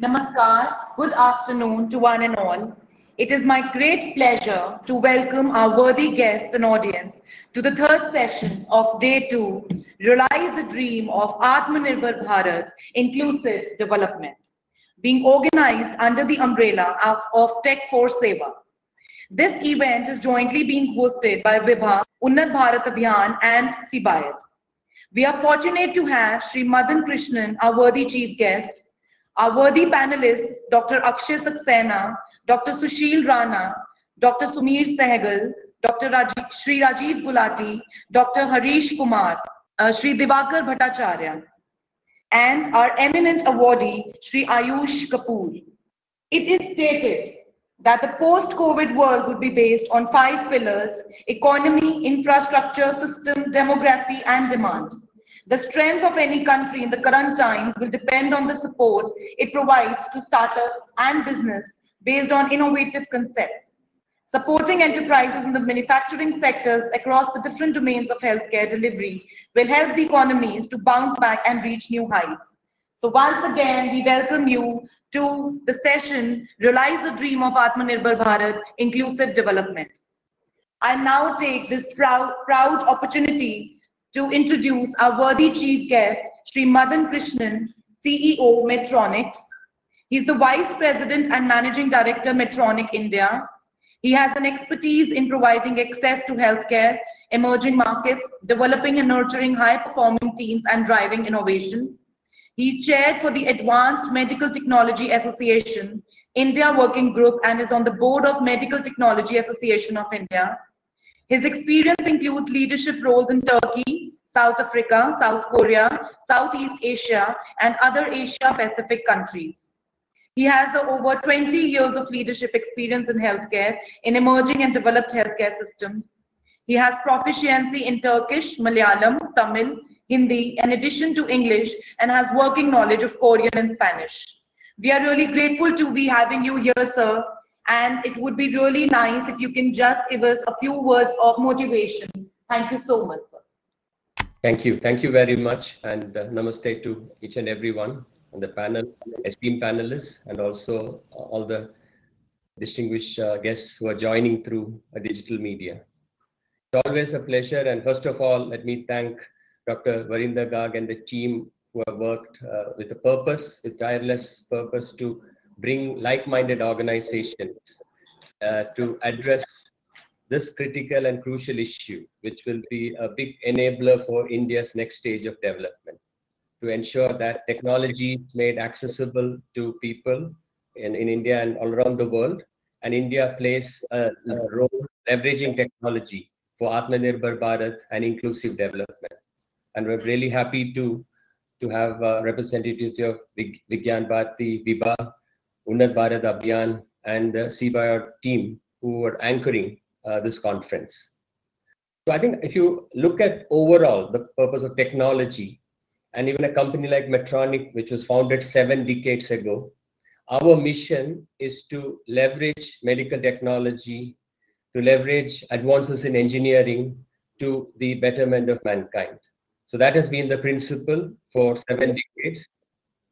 Namaskar, good afternoon to one and all. It is my great pleasure to welcome our worthy guests and audience to the third session of Day 2, Realize the Dream of Atmanirbhar Bharat Inclusive Development, being organized under the umbrella of Tech for Seva. This event is jointly being hosted by Vibha, Unnat Bharat Abhiyan and Sibayat. We are fortunate to have Sri Madan Krishnan, our worthy chief guest, our worthy panelists, Dr. Akshay Saxena, Dr. Sushil Rana, Dr. Sumir Sehgal, Sri Rajiv Gulati, Dr. Harish Kumar, Sri Divakar Bhattacharya, and our eminent awardee, Sri Ayush Kapoor. It is stated that the post-COVID world would be based on five pillars: economy, infrastructure, system, demography, and demand. The strength of any country in the current times will depend on the support it provides to startups and business based on innovative concepts. Supporting enterprises in the manufacturing sectors across the different domains of healthcare delivery will help the economies to bounce back and reach new heights. So once again, we welcome you to the session, Realize the Dream of Atmanirbhar Bharat, Inclusive Development. I now take this proud opportunity to introduce our worthy chief guest, Sri Madan Krishnan, CEO, Medtronics. He's the Vice President and Managing Director, Medtronic India. He has an expertise in providing access to healthcare, emerging markets, developing and nurturing high-performing teams, and driving innovation. He chaired for the Advanced Medical Technology Association, India Working Group, and is on the board of Medical Technology Association of India. His experience includes leadership roles in Turkey, South Africa, South Korea, Southeast Asia, and other Asia-Pacific countries. He has over 20 years of leadership experience in healthcare, in emerging and developed healthcare systems. He has proficiency in Turkish, Malayalam, Tamil, Hindi, in addition to English, and has working knowledge of Korean and Spanish. We are really grateful to be having you here, sir, and it would be really nice if you can just give us a few words of motivation. Thank you so much, sir. Thank you. Thank you very much. And namaste to each and everyone on the panel, esteemed panelists, and also all the distinguished guests who are joining through a digital media. It's always a pleasure. And first of all, let me thank Dr. Varinder Garg and the team who have worked with a purpose, with tireless purpose to bring like-minded organizations to address this critical and crucial issue, which will be a big enabler for India's next stage of development, to ensure that technology is made accessible to people in India and all around the world. And India plays a role leveraging technology for Atmanirbhar Bharat and inclusive development. And we're really happy to have representatives of Vigyan Bharati, Vibha, Unnat Bharat Abhiyan, and the CBIO team who are anchoring this conference. So I think if you look at overall the purpose of technology, and even a company like Medtronic, which was founded 7 decades ago, our mission is to leverage medical technology, to leverage advances in engineering to the betterment of mankind. So that has been the principle for 7 decades,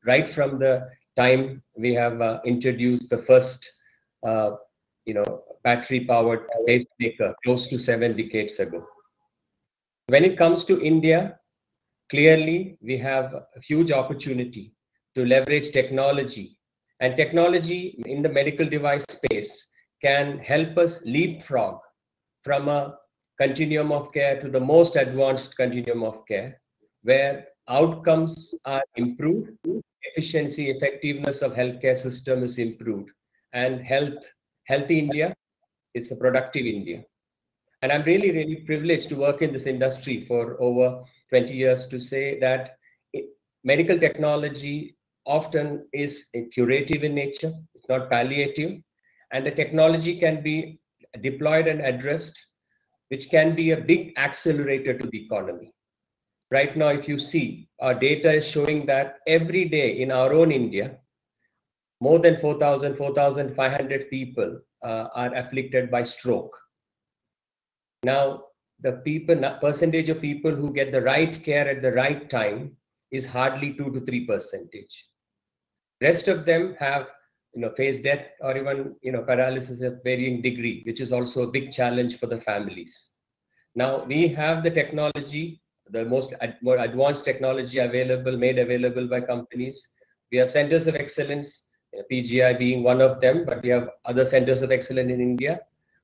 right from the time we have introduced the first battery-powered pacemaker close to 7 decades ago. When it comes to India, clearly we have a huge opportunity to leverage technology, and technology in the medical device space can help us leapfrog from a continuum of care to the most advanced continuum of care, where outcomes are improved, efficiency, effectiveness of healthcare system is improved, and healthy India is a productive India. And I'm really, really privileged to work in this industry for over 20 years to say that medical technology often is curative in nature, it's not palliative, and the technology can be deployed and addressed, which can be a big accelerator to the economy. Right now, if you see, our data is showing that every day in our own India, more than 4,500 people are afflicted by stroke. Now, the percentage of people who get the right care at the right time is hardly 2 to 3%. Rest of them have, face death or even, paralysis of varying degree, which is also a big challenge for the families. Now we have the technology, the more advanced technology made available by companies. We have centers of excellence, PGI being one of them, but we have other centers of excellence in India.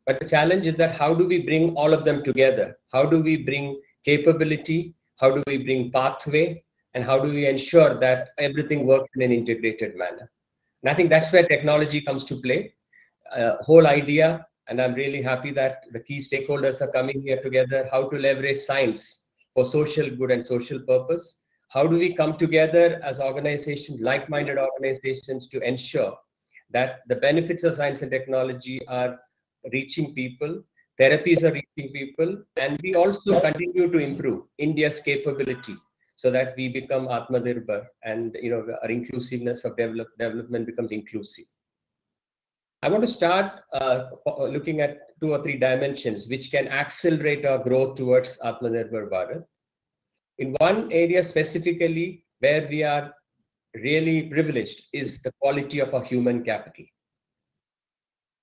But the challenge is that how do we bring all of them together? How do we bring capability? How do we bring pathway? And how do we ensure that everything works in an integrated manner? And I think that's where technology comes to play. Whole idea, and I'm really happy that the key stakeholders are coming here together, how to leverage science for social good and social purpose. How do we come together as organizations, like-minded organizations, to ensure that the benefits of science and technology are reaching people, therapies are reaching people, and we also continue to improve India's capability so that we become Atmanirbhar and our inclusiveness of development becomes inclusive. I want to start looking at 2 or 3 dimensions which can accelerate our growth towards Atmanirbhar Bharat. In one area specifically where we are really privileged is the quality of our human capital.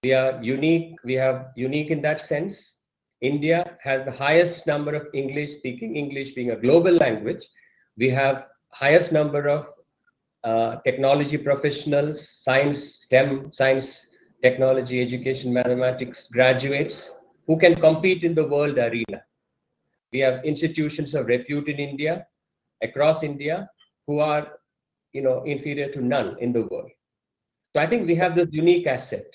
We are unique. We have unique in that sense. India has the highest number of English being a global language. We have highest number of technology professionals, science, STEM, science, technology, education, mathematics graduates who can compete in the world arena. We have institutions of repute in India, across India, who are inferior to none in the world. So I think we have this unique asset.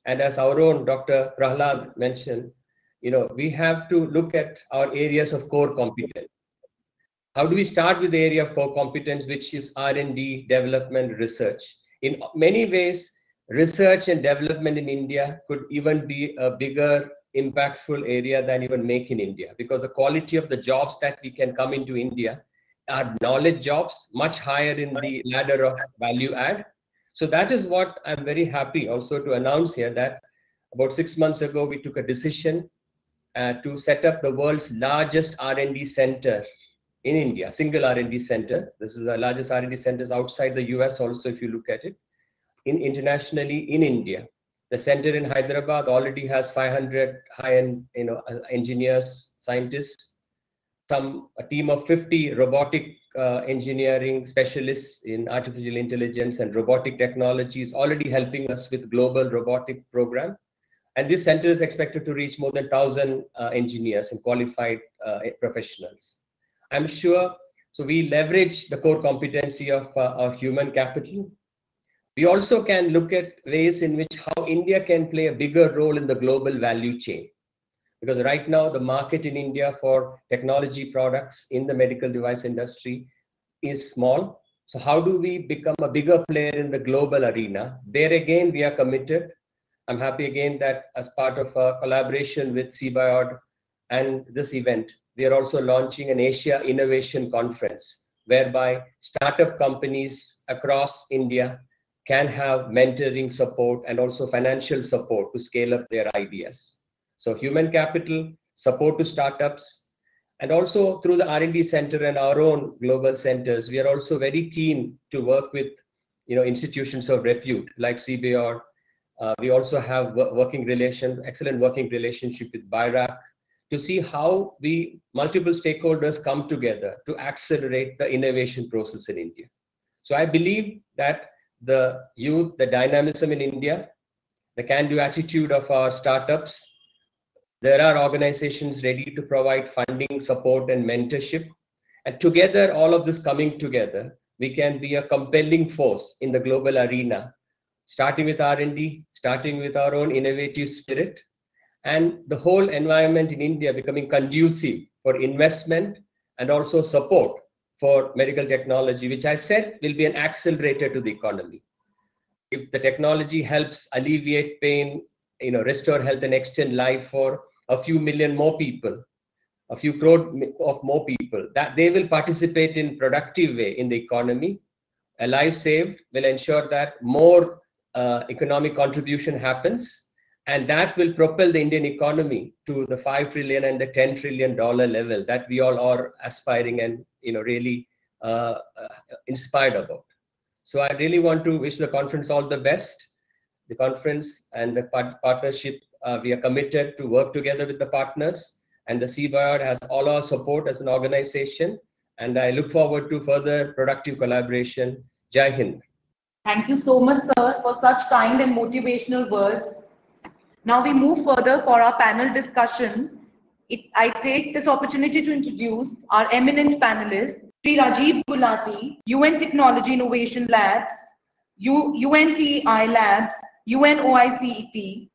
And as our own Dr. Prahlad mentioned, we have to look at our areas of core competence. How do we start with the area of core competence, which is R&D, development, research? In many ways, research and development in India could even be a bigger, impactful area than even Make in India, because the quality of the jobs that we can come into India are knowledge jobs, much higher in the ladder of value add. So that is what I'm very happy also to announce here, that about 6 months ago, we took a decision to set up the world's largest R&D center in India, single R&D center. This is the largest R&D centers outside the US also, if you look at it, internationally in India. The center in Hyderabad already has 500 high-end engineers, scientists, a team of 50 robotic engineering specialists in artificial intelligence and robotic technologies already helping us with global robotic program. And this center is expected to reach more than 1,000 engineers and qualified professionals. I'm sure, so we leverage the core competency of our human capital. We also can look at ways in which how India can play a bigger role in the global value chain. Because right now, the market in India for technology products in the medical device industry is small. So how do we become a bigger player in the global arena? There again, we are committed. I'm happy again that as part of a collaboration with CBIOD and this event, we are also launching an Asia Innovation Conference, whereby startup companies across India can have mentoring support and also financial support to scale up their ideas. So human capital, support to startups, and also through the R&D center and our own global centers, we are also very keen to work with institutions of repute like CBIOD. We also have excellent working relationship with BIRAC to see how multiple stakeholders come together to accelerate the innovation process in India. So I believe that the youth, the dynamism in India, the can-do attitude of our startups, there are organizations ready to provide funding, support, and mentorship. And together, all of this coming together, we can be a compelling force in the global arena, starting with R&D, starting with our own innovative spirit, and the whole environment in India becoming conducive for investment and also support for medical technology, which I said will be an accelerator to the economy. If the technology helps alleviate pain, restore health and extend life for a few million more people, a few crore of more people, that they will participate in productive way in the economy. A life saved will ensure that more economic contribution happens, and that will propel the Indian economy to the 5 trillion and the $10 trillion level that we all are aspiring and really inspired about. So I really want to wish the conference all the best. The conference and the partnership, we are committed to work together with the partners, and the CBIOD has all our support as an organization, and I look forward to further productive collaboration. Jai Hind. Thank you so much, sir, for such kind and motivational words. Now we move further for our panel discussion. I take this opportunity to introduce our eminent panelists, Sri Rajiv Gulati, UN Technology Innovation Labs, UNTI Labs, UNOICET.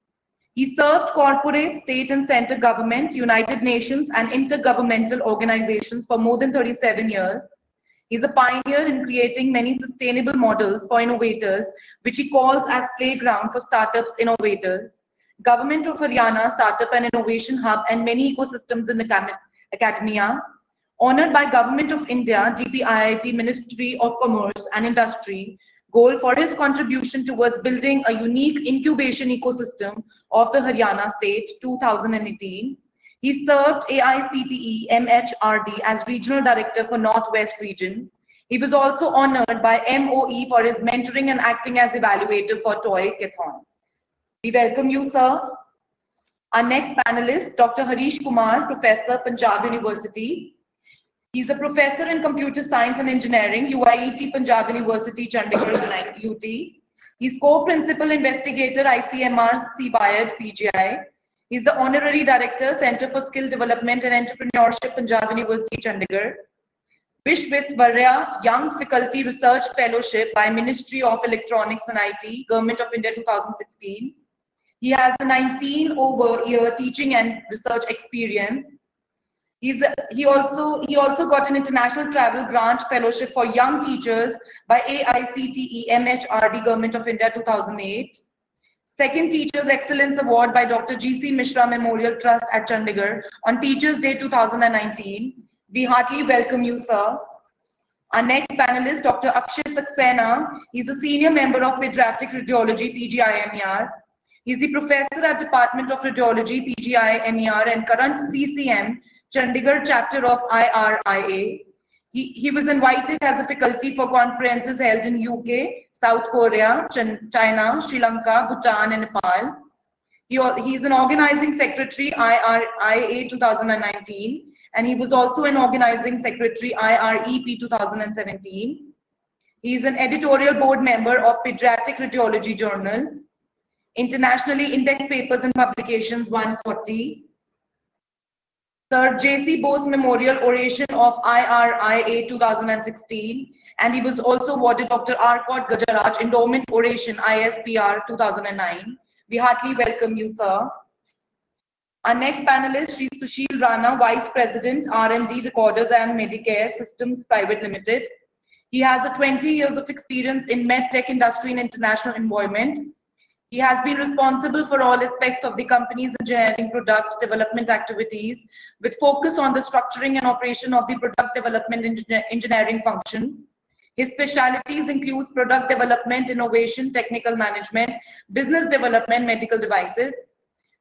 He served corporate, state and center government, United Nations and intergovernmental organizations for more than 37 years. He's a pioneer in creating many sustainable models for innovators, which he calls as playground for startups innovators. Government of Haryana Startup and Innovation Hub and many ecosystems in academia. Honored by Government of India, DPIIT Ministry of Commerce and Industry, gold for his contribution towards building a unique incubation ecosystem of the Haryana state 2018. He served AICTE MHRD as Regional Director for Northwest Region. He was also honored by MOE for his mentoring and acting as evaluator for Toy-Kathon. We welcome you, sir. Our next panelist, Dr. Harish Kumar, Professor, Punjab University. He's a professor in computer science and engineering, UIET Punjab University, Chandigarh, UT. He's co-principal investigator, ICMR, CBIOD, PGI. He's the honorary director, Center for Skill Development and Entrepreneurship, Punjab University, Chandigarh. Vishwesvarya Young Faculty Research Fellowship by Ministry of Electronics and IT, Government of India 2016. He has a 19-year teaching and research experience. He also got an International Travel Grant Fellowship for Young Teachers by AICTE MHRD, Government of India 2008. Second Teachers Excellence Award by Dr. G.C. Mishra Memorial Trust at Chandigarh on Teachers Day 2019. We heartily welcome you, sir. Our next panelist, Dr. Akshay Saxena. He's a senior member of Pediatric Radiology, PGI-MER. He's the professor at Department of Radiology, PGI-MER, and current CCM, Chandigarh chapter of IRIA. He was invited as a faculty for conferences held in UK, South Korea, China, Sri Lanka, Bhutan, and Nepal. He's an organizing secretary, IRIA 2019, and he was also an organizing secretary, IREP 2017. He is an editorial board member of Pediatric Radiology Journal, internationally indexed papers and publications 140. Sir J.C. Bose Memorial Oration of IRIA 2016, and he was also awarded Dr. Arcot Gajaraj Endowment Oration ISPR 2009. We heartily welcome you, sir. Our next panelist, Sri Sushil Rana, Vice President, R&D Recorders and Medicare Systems Private Limited. He has 20 years of experience in medtech industry and international environment. He has been responsible for all aspects of the company's engineering product development activities, with focus on the structuring and operation of the product development engineering function. His specialities include product development, innovation, technical management, business development, medical devices.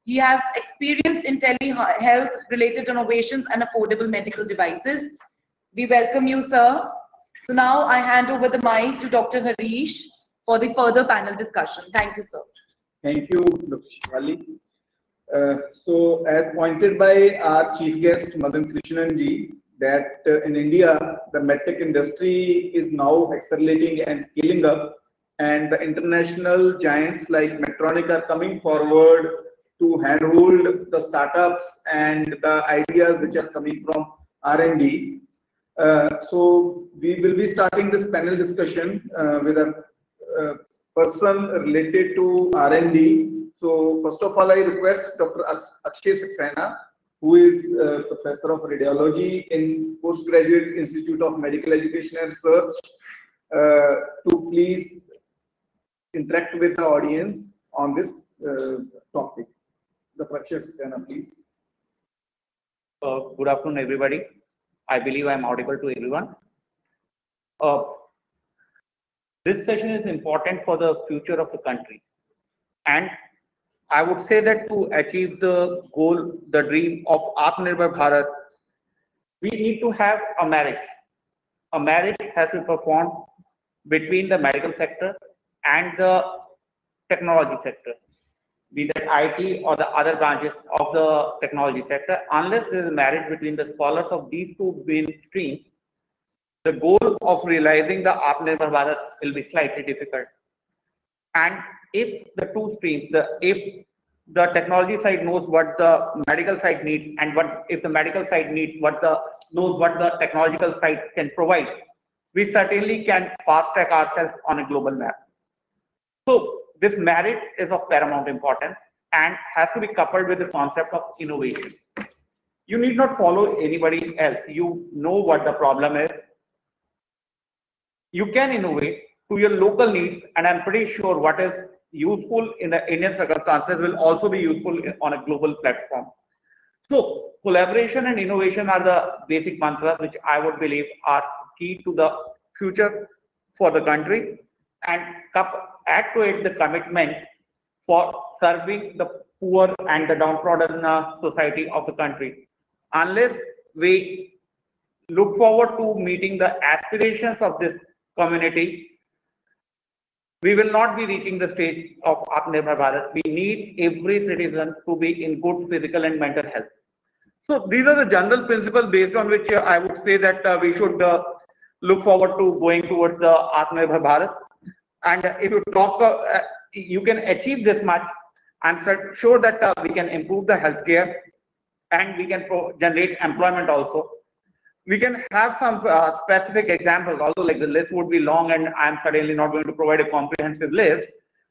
He has experience in telehealth related innovations and affordable medical devices. We welcome you, sir. So now I hand over the mic to Dr. Harish for the further panel discussion. Thank you, sir. Thank you, Dr. Shivali. So as pointed by our chief guest, Madan Krishnan ji, that in India, the medtech industry is now accelerating and scaling up, and the international giants like Medtronic are coming forward to handhold the startups and the ideas which are coming from R&D. So we will be starting this panel discussion with a person related to R&D. So first of all, I request Dr. Akshay Saxena, who is Professor of Radiology in Postgraduate Institute of Medical Education and Research, to please interact with the audience on this topic. Dr. Akshay Saxena, please. Good afternoon, everybody. I believe I am audible to everyone. This session is important for the future of the country, and I would say that to achieve the goal, the dream of Atmanirbhar Bharat, we need to have a marriage. A marriage has to be performed between the medical sector and the technology sector, be that IT or the other branches of the technology sector. Unless there is a marriage between the scholars of these two main streams, the goal of realizing the Atmanirbhar Bharat will be slightly difficult. And if the two streams, if the technology side knows what the medical side needs, and if the medical side needs knows what the technological side can provide, we certainly can fast track ourselves on a global map. So this marriage is of paramount importance and has to be coupled with the concept of innovation. You need not follow anybody else. You know what the problem is. You can innovate to your local needs, and I'm pretty sure what is useful in the Indian circumstances will also be useful on a global platform. So collaboration and innovation are the basic mantras which I would believe are key to the future for the country, and add to it the commitment for serving the poor and the downtrodden society of the country. Unless we look forward to meeting the aspirations of this community, we will not be reaching the stage of Atmanirbhar Bharat. We need every citizen to be in good physical and mental health. So these are the general principles based on which I would say that we should look forward to going towards the Atmanirbhar Bharat. And if you talk, you can achieve this much. I'm sure that we can improve the healthcare and we can generate employment also. We can have some specific examples, although like the list would be long and I'm certainly not going to provide a comprehensive list.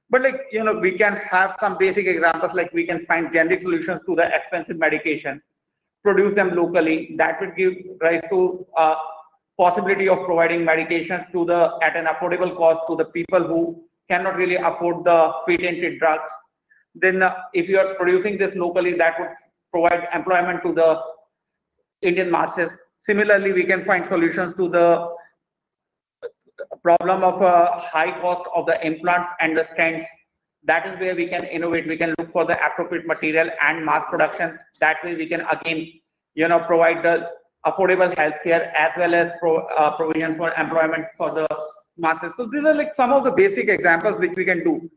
But like, we can have some basic examples, like we can find generic solutions to the expensive medication, produce them locally. That would give rise to possibility of providing medications at an affordable cost to the people who cannot really afford the patented drugs. Then if you are producing this locally, that would provide employment to the Indian masses. Similarly, we can find solutions to the problem of a high cost of the implants and the stents. That is where we can innovate. We can look for the appropriate material and mass production. That way we can again, provide the affordable healthcare as well as provision for employment for the masses. So these are like some of the basic examples which we can do.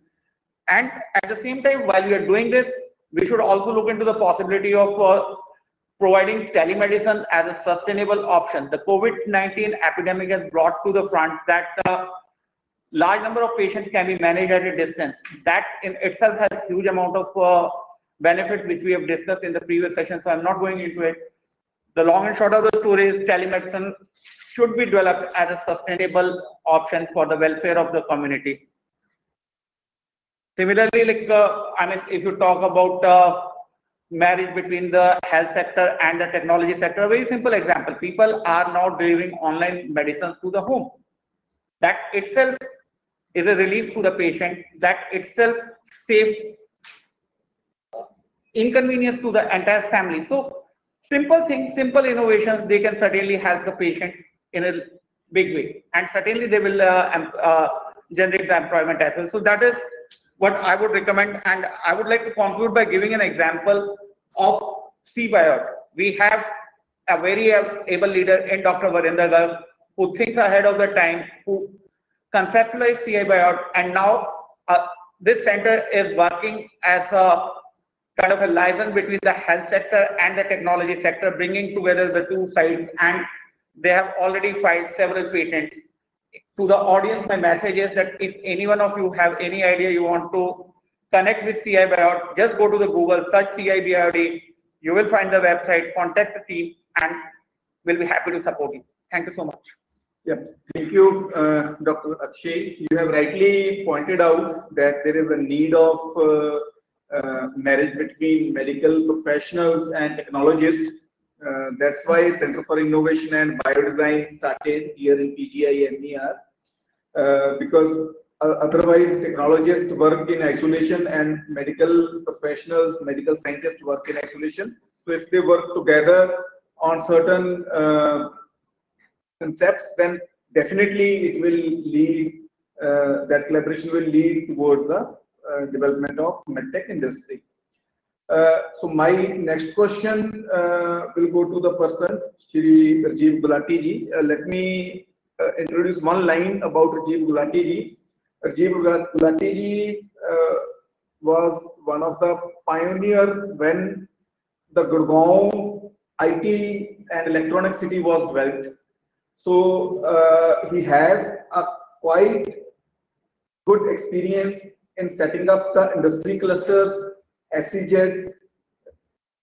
And at the same time, while we are doing this, we should also look into the possibility of providing telemedicine as a sustainable option. The COVID-19 epidemic has brought to the front that large number of patients can be managed at a distance. That in itself has huge amount of benefits which we have discussed in the previous session, so I'm not going into it. The long and short of the story is telemedicine should be developed as a sustainable option for the welfare of the community. Similarly, like if you talk about marriage between the health sector and the technology sector, a very simple example: people are now delivering online medicines to the home. That itself is a relief to the patient. That itself saves inconvenience to the entire family. So simple things, simple innovations, they can certainly help the patients in a big way, and certainly they will generate the employment as well. So that is what I would recommend, and I would like to conclude by giving an example of CBiot. We have a very able leader in Dr. Varinder Garg, who thinks ahead of the time, who conceptualized CBiot, and now this center is working as a kind of a liaison between the health sector and the technology sector, bringing together the two sides, and they have already filed several patents. To the audience, my message is that if any one of you have any idea you want to connect with CBiot, just go to the Google, search CBiot, you will find the website, contact the team, and we'll be happy to support you. Thank you so much. Yeah, thank you, Dr. Akshay. You have rightly pointed out that there is a need of marriage between medical professionals and technologists. That's why Center for Innovation and Biodesign started here in PGI MER, because otherwise technologists work in isolation and medical professionals, medical scientists work in isolation. So if they work together on certain concepts, then definitely it will lead, that collaboration will lead towards the development of medtech industry. So my next question will go to the person, Shri Rajiv Gulati ji. Let me introduce one line about Rajiv Gulati ji. Rajiv Gulati ji was one of the pioneers when the Gurgaon IT and electronic city was developed. So he has a quite good experience in setting up the industry clusters, SEZs,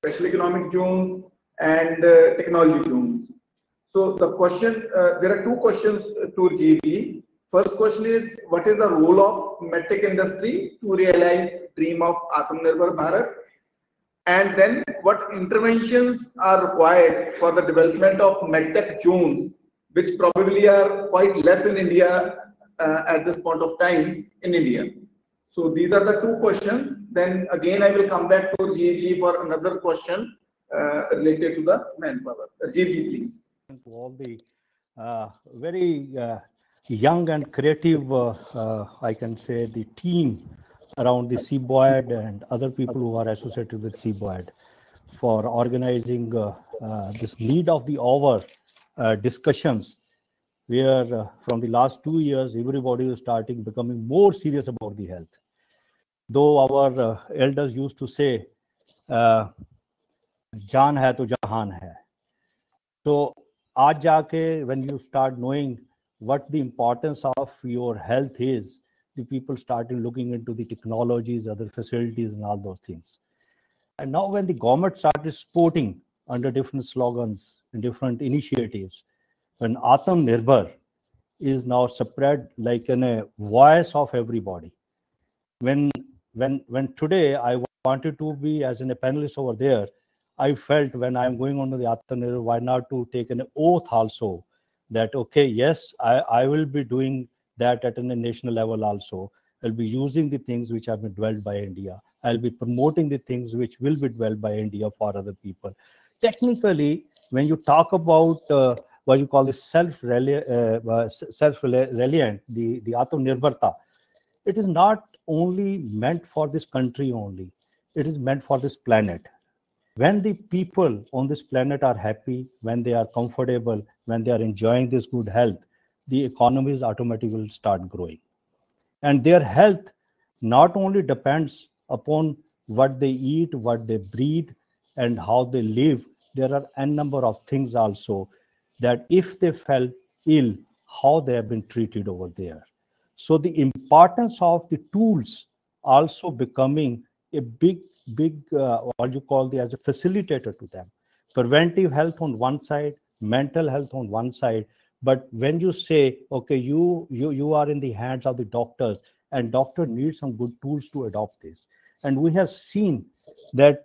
special economic zones, and technology zones. So the question, there are two questions to GB. First question is, what is the role of medtech industry to realize dream of Atmanirbhar Bharat? And then what interventions are required for the development of medtech zones, which probably are quite less in India at this point of time in India. So these are the two questions. Then again, I will come back to Rajiv for another question related to the manpower. Rajiv, please. To all the very young and creative, I can say, the team around the CBOID and other people who are associated with CBOID for organizing this lead of the hour discussions, where from the last 2 years, everybody is becoming more serious about the health. Though our elders used to say, "Jaan hai to jahan hai." So, aaj jaake, when you start knowing what the importance of your health is, the people started looking into the technologies, other facilities, and all those things. And now, when the government started supporting under different slogans and different initiatives, when Atmanirbhar is now spread like a voice of everybody. When today I wanted to be as a panelist over there, I felt when I'm going on to the Atmanirbhar, why not to take an oath also that, okay, yes, I will be doing that at a national level also. I'll be using the things which have been developed by India. I'll be promoting the things which will be developed by India for other people. Technically, when you talk about what you call the self-reliant, the Atmanirbharta, it is not only meant for this country only. It is meant for this planet. When the people on this planet are happy, when they are comfortable, when they are enjoying this good health, the economies automatically will start growing. And their health not only depends upon what they eat, what they breathe, and how they live. There are a number of things also that if they fell ill, how they have been treated over there. So the importance of the tools also becoming a big, what you call as a facilitator to them. Preventive health on one side, mental health on one side. But when you say, okay, you are in the hands of the doctors, and doctor needs some good tools to adopt this. And we have seen that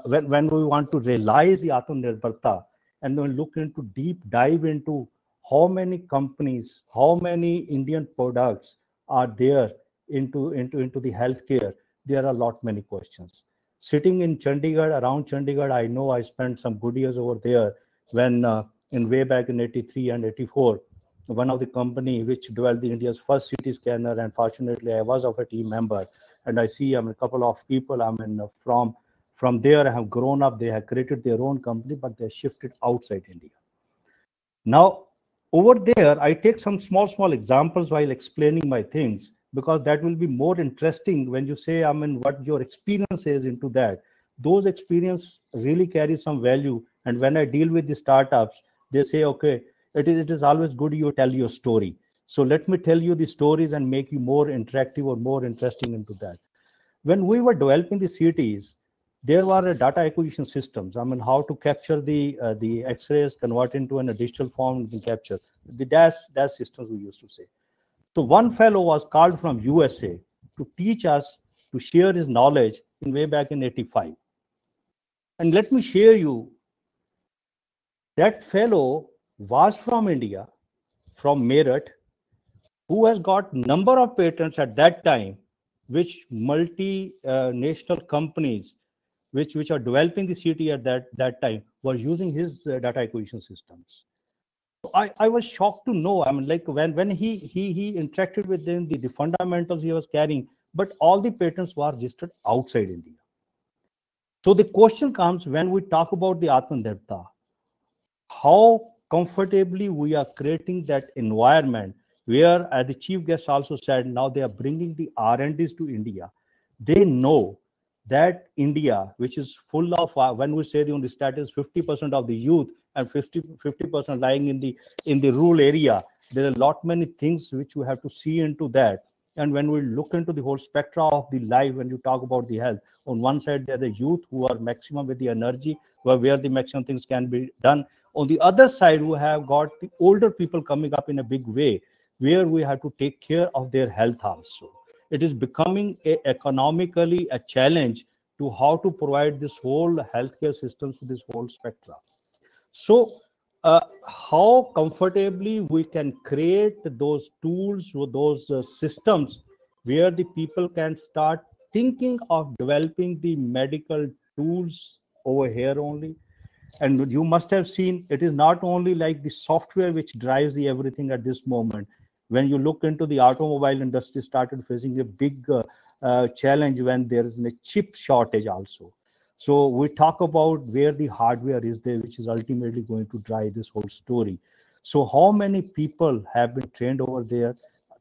when we want to realize the Atmanirbharta, and then look into deep dive into how many companies, how many Indian products are there into the healthcare, there are a lot many questions. Sitting in Chandigarh, around Chandigarh, I know I spent some good years over there when in way back in 83 and 84, one of the company which developed the India's first CT scanner, and fortunately I was of a team member, and I see a couple of people from there have grown up, they have created their own company, but they shifted outside India. Now, over there, I take some small examples while explaining my things, because that will be more interesting when you say, what your experience is into that. Those experience really carry some value. And when I deal with the startups, they say, okay, it is always good you tell your story. So let me tell you the stories and make you more interactive or more interesting into that. When we were developing the cities, there were data acquisition systems. How to capture the X-rays, convert into a digital form, and capture the DAS systems we used to say. So one fellow was called from USA to teach us, to share his knowledge in way back in 85. And let me share you, that fellow was from India, from Meerut, who has got number of patents at that time, which multinational companies which are developing the city at that time were using his data acquisition systems. So I was shocked to know, when he interacted with them, the fundamentals he was carrying, but all the patents were registered outside India. So the question comes when we talk about the Atmanirbharta, how comfortably we are creating that environment where, as the chief guest also said, now they are bringing the R&Ds to India. They know that India, which is full of, when we say the status, 50% of the youth and 50% lying in the rural area, there are a lot many things which we have to see into that. And when we look into the whole spectra of the life, when you talk about the health, on one side there are the youth who are maximum with the energy, where the maximum things can be done. On the other side, we have got the older people coming up in a big way, where we have to take care of their health also. It is becoming economically a challenge to how to provide this whole healthcare systems to this whole spectrum. So how comfortably we can create those tools or those systems where the people can start thinking of developing the medical tools over here only. And you must have seen, it is not only like the software which drives the everything at this moment. When you look into the automobile industry, started facing a big challenge when there is a chip shortage also. So we talk about where the hardware is there, which is ultimately going to drive this whole story. So how many people have been trained over there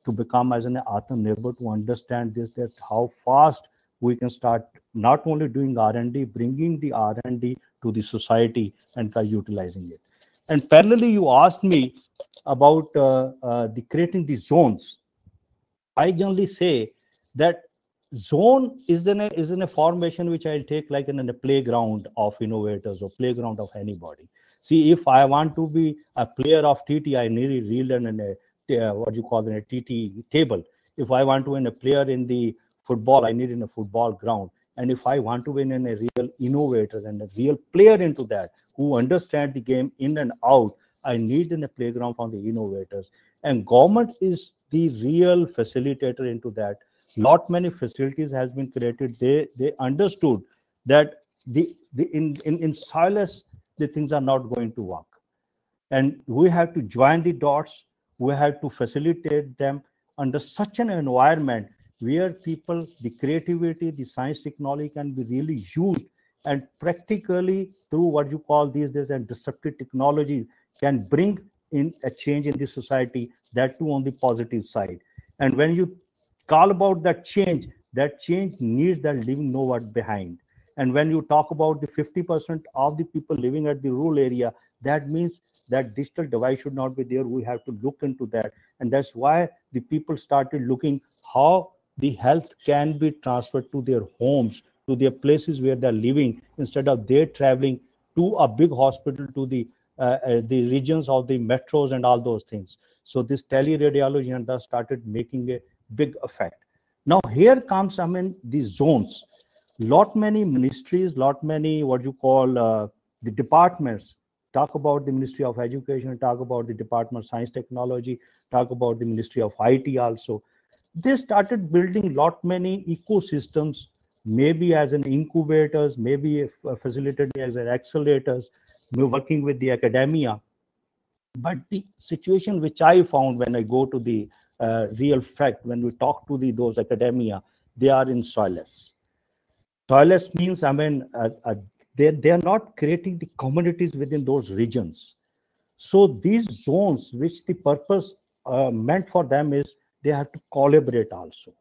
to become as an Atmanirbhar, to understand this, that how fast we can start not only doing R&D, bringing the R&D to the society and try utilizing it. And parallelly, you asked me about the creating the zones. I generally say that zone is in a formation which I'll take like in a playground of innovators or playground of anybody. See, if I want to be a player of TT, I need to relearn in a what you call in a TT table. If I want to win a player in the football, I need in a football ground. And if I want to win in a real innovator and a real player into that, who understand the game in and out, I need in a playground for the innovators. And government is the real facilitator into that. Lot many facilities has been created. They understood that in silence the things are not going to work, and we have to join the dots. We have to facilitate them under such an environment where people, the creativity, the science, technology can be really used, and practically through what you call these days and disruptive technologies can bring in a change in the society, that too on the positive side. And when you call about that change needs that leaving no one behind. And when you talk about the 50% of the people living at the rural area, that means that digital device should not be there. We have to look into that. And that's why the people started looking how the health can be transferred to their homes, to their places where they're living, instead of they traveling to a big hospital, to the regions of the metros and all those things. So this teleradiology and that started making a big effect. Now here comes, the zones. Lot many ministries, lot many what you call the departments. Talk about the Ministry of Education, talk about the Department of Science Technology, talk about the Ministry of IT also. They started building lot many ecosystems, maybe as an incubators, maybe facilitated as an accelerators, working with the academia. But the situation which I found when I go to the real fact, when we talk to those academia, they are in solace. Solace means, they are not creating the communities within those regions. So these zones, which the purpose meant for them is they have to collaborate also.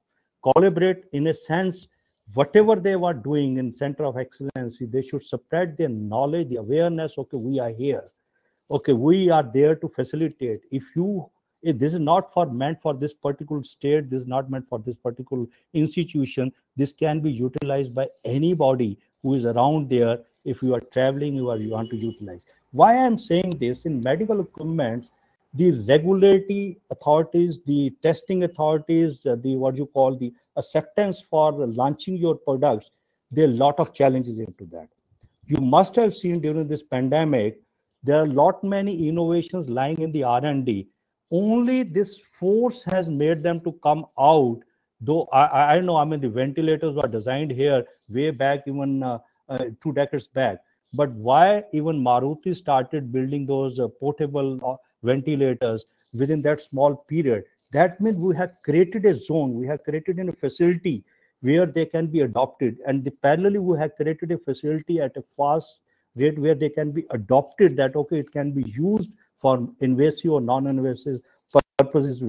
Collaborate in a sense, whatever they were doing in Center of Excellency, they should spread their knowledge, the awareness. Okay, we are here. Okay, we are there to facilitate. If this is not meant for this particular state, this is not meant for this particular institution, this can be utilized by anybody who is around there. If you are traveling, you want to utilize. Why I'm saying this, in medical equipment, the regulatory authorities, the testing authorities, the acceptance for launching your products, there are a lot of challenges into that. You must have seen during this pandemic, there are a lot many innovations lying in the R&D. Only this force has made them to come out. Though I know, the ventilators were designed here way back, even 2 decades back. But why even Maruti started building those portable ventilators within that small period? That means we have created a zone, we have created a facility where they can be adopted. And parallelly, we have created a facility at a fast rate where they can be adopted, that okay, it can be used for invasive or non-invasive purposes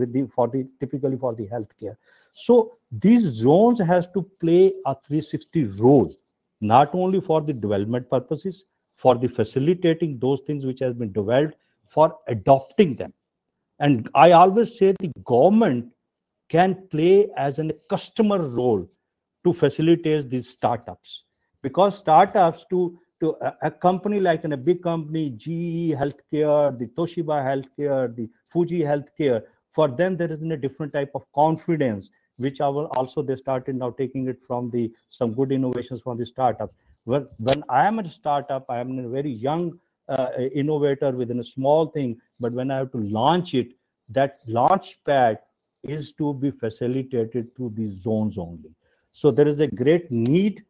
typically for the healthcare. So these zones has to play a 360 role, not only for the development purposes, for the facilitating those things which has been developed, for adopting them. And I always say the government can play as a customer role to facilitate these startups, because startups to a company like in a big company, GE Healthcare, the Toshiba Healthcare, the Fuji Healthcare, for them there is a different type of confidence, which also they started now taking it from some good innovations from the startups. When I am a startup, I am a very young innovator within a small thing, but when I have to launch it, that launch pad is to be facilitated through these zones only. So there is a great need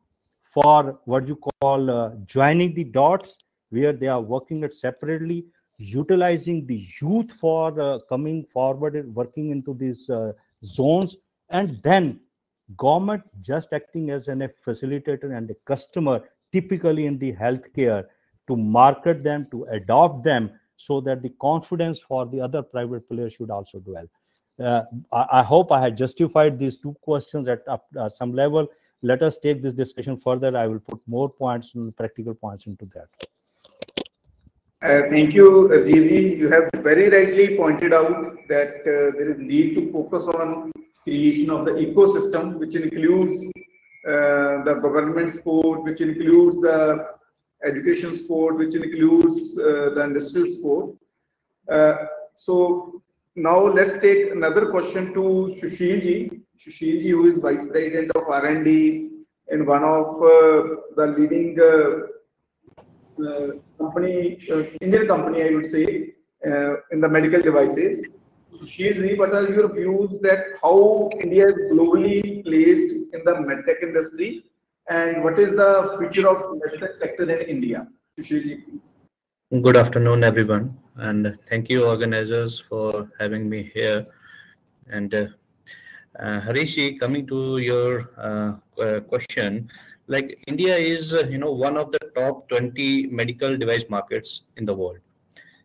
for what you call joining the dots, where they are working it separately, utilizing the youth for coming forward and working into these zones, and then government just acting as a facilitator and a customer, typically in the healthcare, to market them, to adopt them, so that the confidence for the other private players should also dwell. I hope I had justified these two questions at some level. Let us take this discussion further. I will put more points, practical points into that. Thank you, Rajiv. You have very rightly pointed out that there is need to focus on creation of the ecosystem, which includes the government support, which includes the education support, which includes the industrial support. So now let's take another question to Sushil ji. Sushil ji, who is Vice President of R&D in one of the leading Indian company, I would say, in the medical devices. Sushil ji, what are your views that how India is globally placed in the medtech industry, and what is the future of medtech sector in India? Sushil ji, please. Good afternoon, everyone, and thank you, organizers, for having me here. And Harishi, coming to your question, like India is, one of the top 20 medical device markets in the world.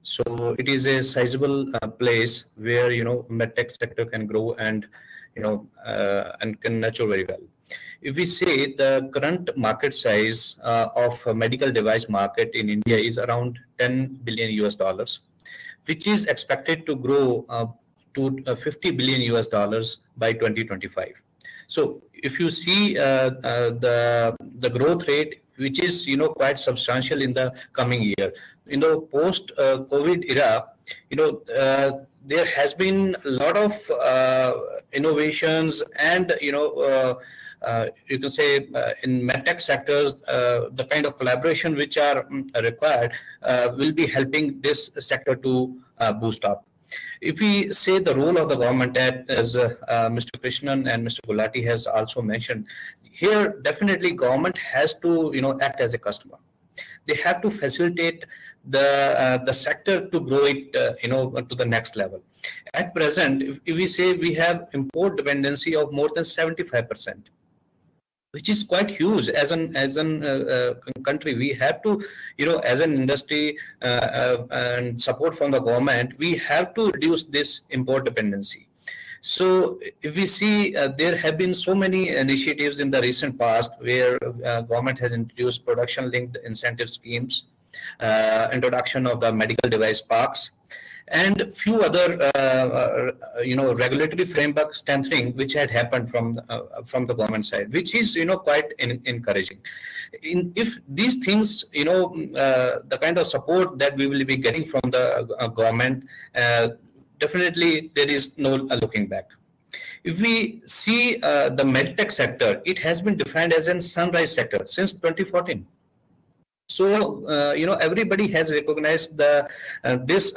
So it is a sizable place where, medtech sector can grow and, and can nurture very well. If we say the current market size of medical device market in India is around $10 billion US, which is expected to grow to $50 billion US by 2025. So if you see the growth rate, which is quite substantial in the coming year, post COVID era, there has been a lot of innovations, and you can say in medtech sectors, the kind of collaboration which are required will be helping this sector to boost up. If we say the role of the government, as Mr. Krishnan and Mr. Gulati has also mentioned, here definitely government has to act as a customer. They have to facilitate the sector to grow it to the next level. At present, if we say we have import dependency of more than 75%, which is quite huge as an country. We have to, as an industry and support from the government, we have to reduce this import dependency. So if we see, there have been so many initiatives in the recent past where government has introduced production-linked incentive schemes, introduction of the medical device parks, and few other regulatory framework strengthening which had happened from the government side, which is quite encouraging. If these things, the kind of support that we will be getting from the government, definitely there is no looking back. If we see the medtech sector, it has been defined as a sunrise sector since 2014. So everybody has recognized this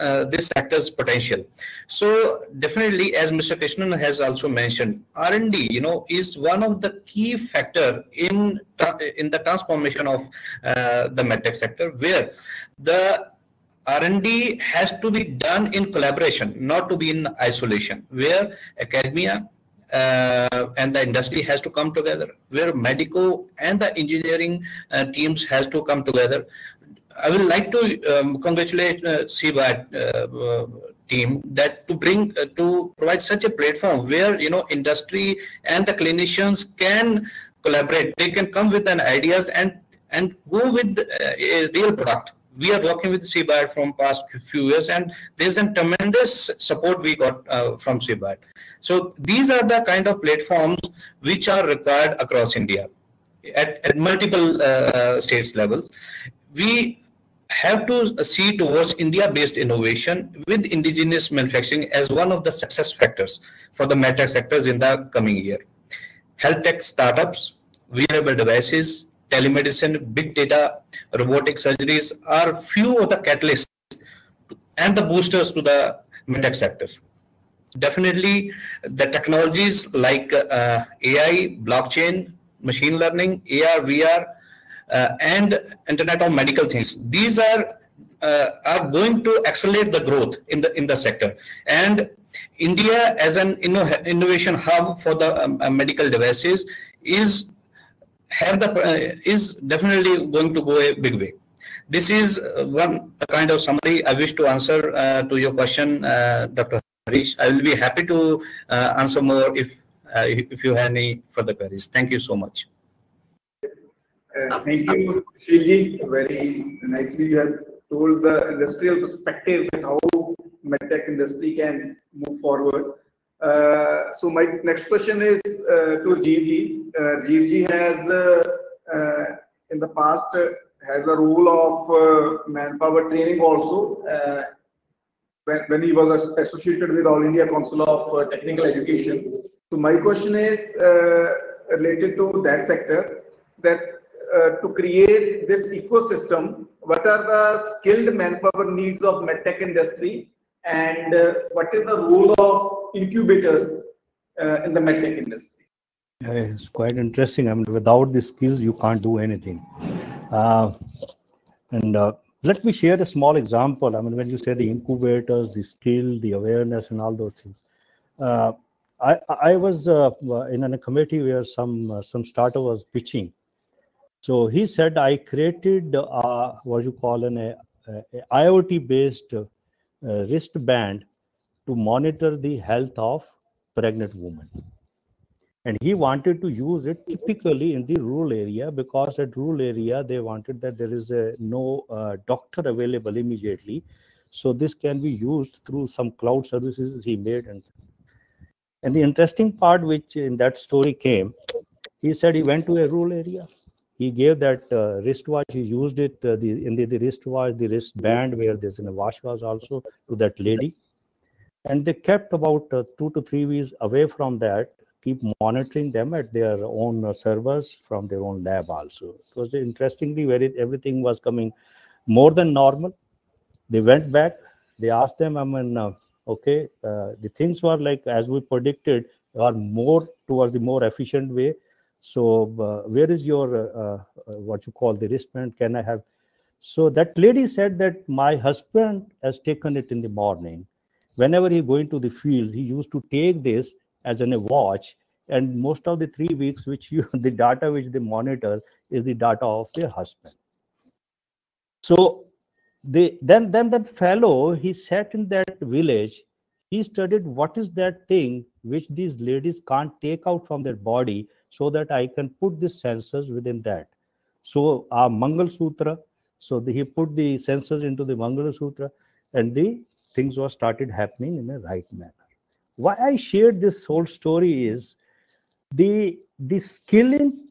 sector's potential. So definitely, as Mr. Krishnan has also mentioned, R&D is one of the key factor in the transformation of the medtech sector, where the R&D has to be done in collaboration, not to be in isolation, where academia and the industry has to come together, where medical and the engineering teams has to come together. I would like to congratulate CBAT team that to provide such a platform where industry and the clinicians can collaborate. They can come with an ideas and go with a real product. We are working with CBAT from past few years, and there's a tremendous support we got from CBAT. So these are the kind of platforms which are required across India at multiple states levels. We have to see towards India-based innovation with indigenous manufacturing as one of the success factors for the medtech sectors in the coming year. Health tech startups, wearable devices, telemedicine, big data, robotic surgeries are few of the catalysts and the boosters to the medtech sector. Definitely, the technologies like AI, blockchain, machine learning, AR, VR, and Internet of Medical Things. These are going to accelerate the growth in the sector. And India, as an innovation hub for the medical devices, is definitely going to go a big way. This is one kind of summary I wish to answer to your question, Dr. Harish. I will be happy to answer more if you have any further queries. Thank you so much. Thank you, Shilji. Very nicely you have told the industrial perspective and how medtech industry can move forward. So my next question is to Jeevji. Jeevji has in the past has a role of manpower training also when he was associated with All India Council of Technical Education. So my question is related to that sector, that to create this ecosystem, what are the skilled manpower needs of medtech industry, and what is the role of incubators in the medtech industry? It's quite interesting. I mean, without the skills, you can't do anything. Let me share a small example. I mean, when you say the incubators, the skill, the awareness, and all those things. I was in a committee where some startup was pitching. So he said, I created what you call an IoT-based wristband to monitor the health of pregnant women. And he wanted to use it typically in the rural area, because at rural area, they wanted that there is no doctor available immediately. So this can be used through some cloud services he made. And the interesting part, which in that story came, he said he went to a rural area. He gave that wristwatch. He used it in the wristwatch, the wristband where there's a watch was also to that lady. And they kept about 2 to 3 weeks away from that, keep monitoring them at their own servers from their own lab also. It was interestingly where everything was coming more than normal. They went back. They asked them, I mean, okay, the things were like, as we predicted, are more towards the more efficient way. So where is your, what you call the wristband? Can I have? So that lady said that my husband has taken it in the morning. Whenever he going to the fields, he used to take this as a watch. And most of the 3 weeks, the data which they monitor is the data of their husband. So then that fellow, he sat in that village. He studied what is that thing which these ladies can't take out from their body, so that I can put the sensors within that. So our Mangal Sutra, so he put the sensors into the Mangal Sutra, and the things were started happening in a right manner. Why I shared this whole story is the skilling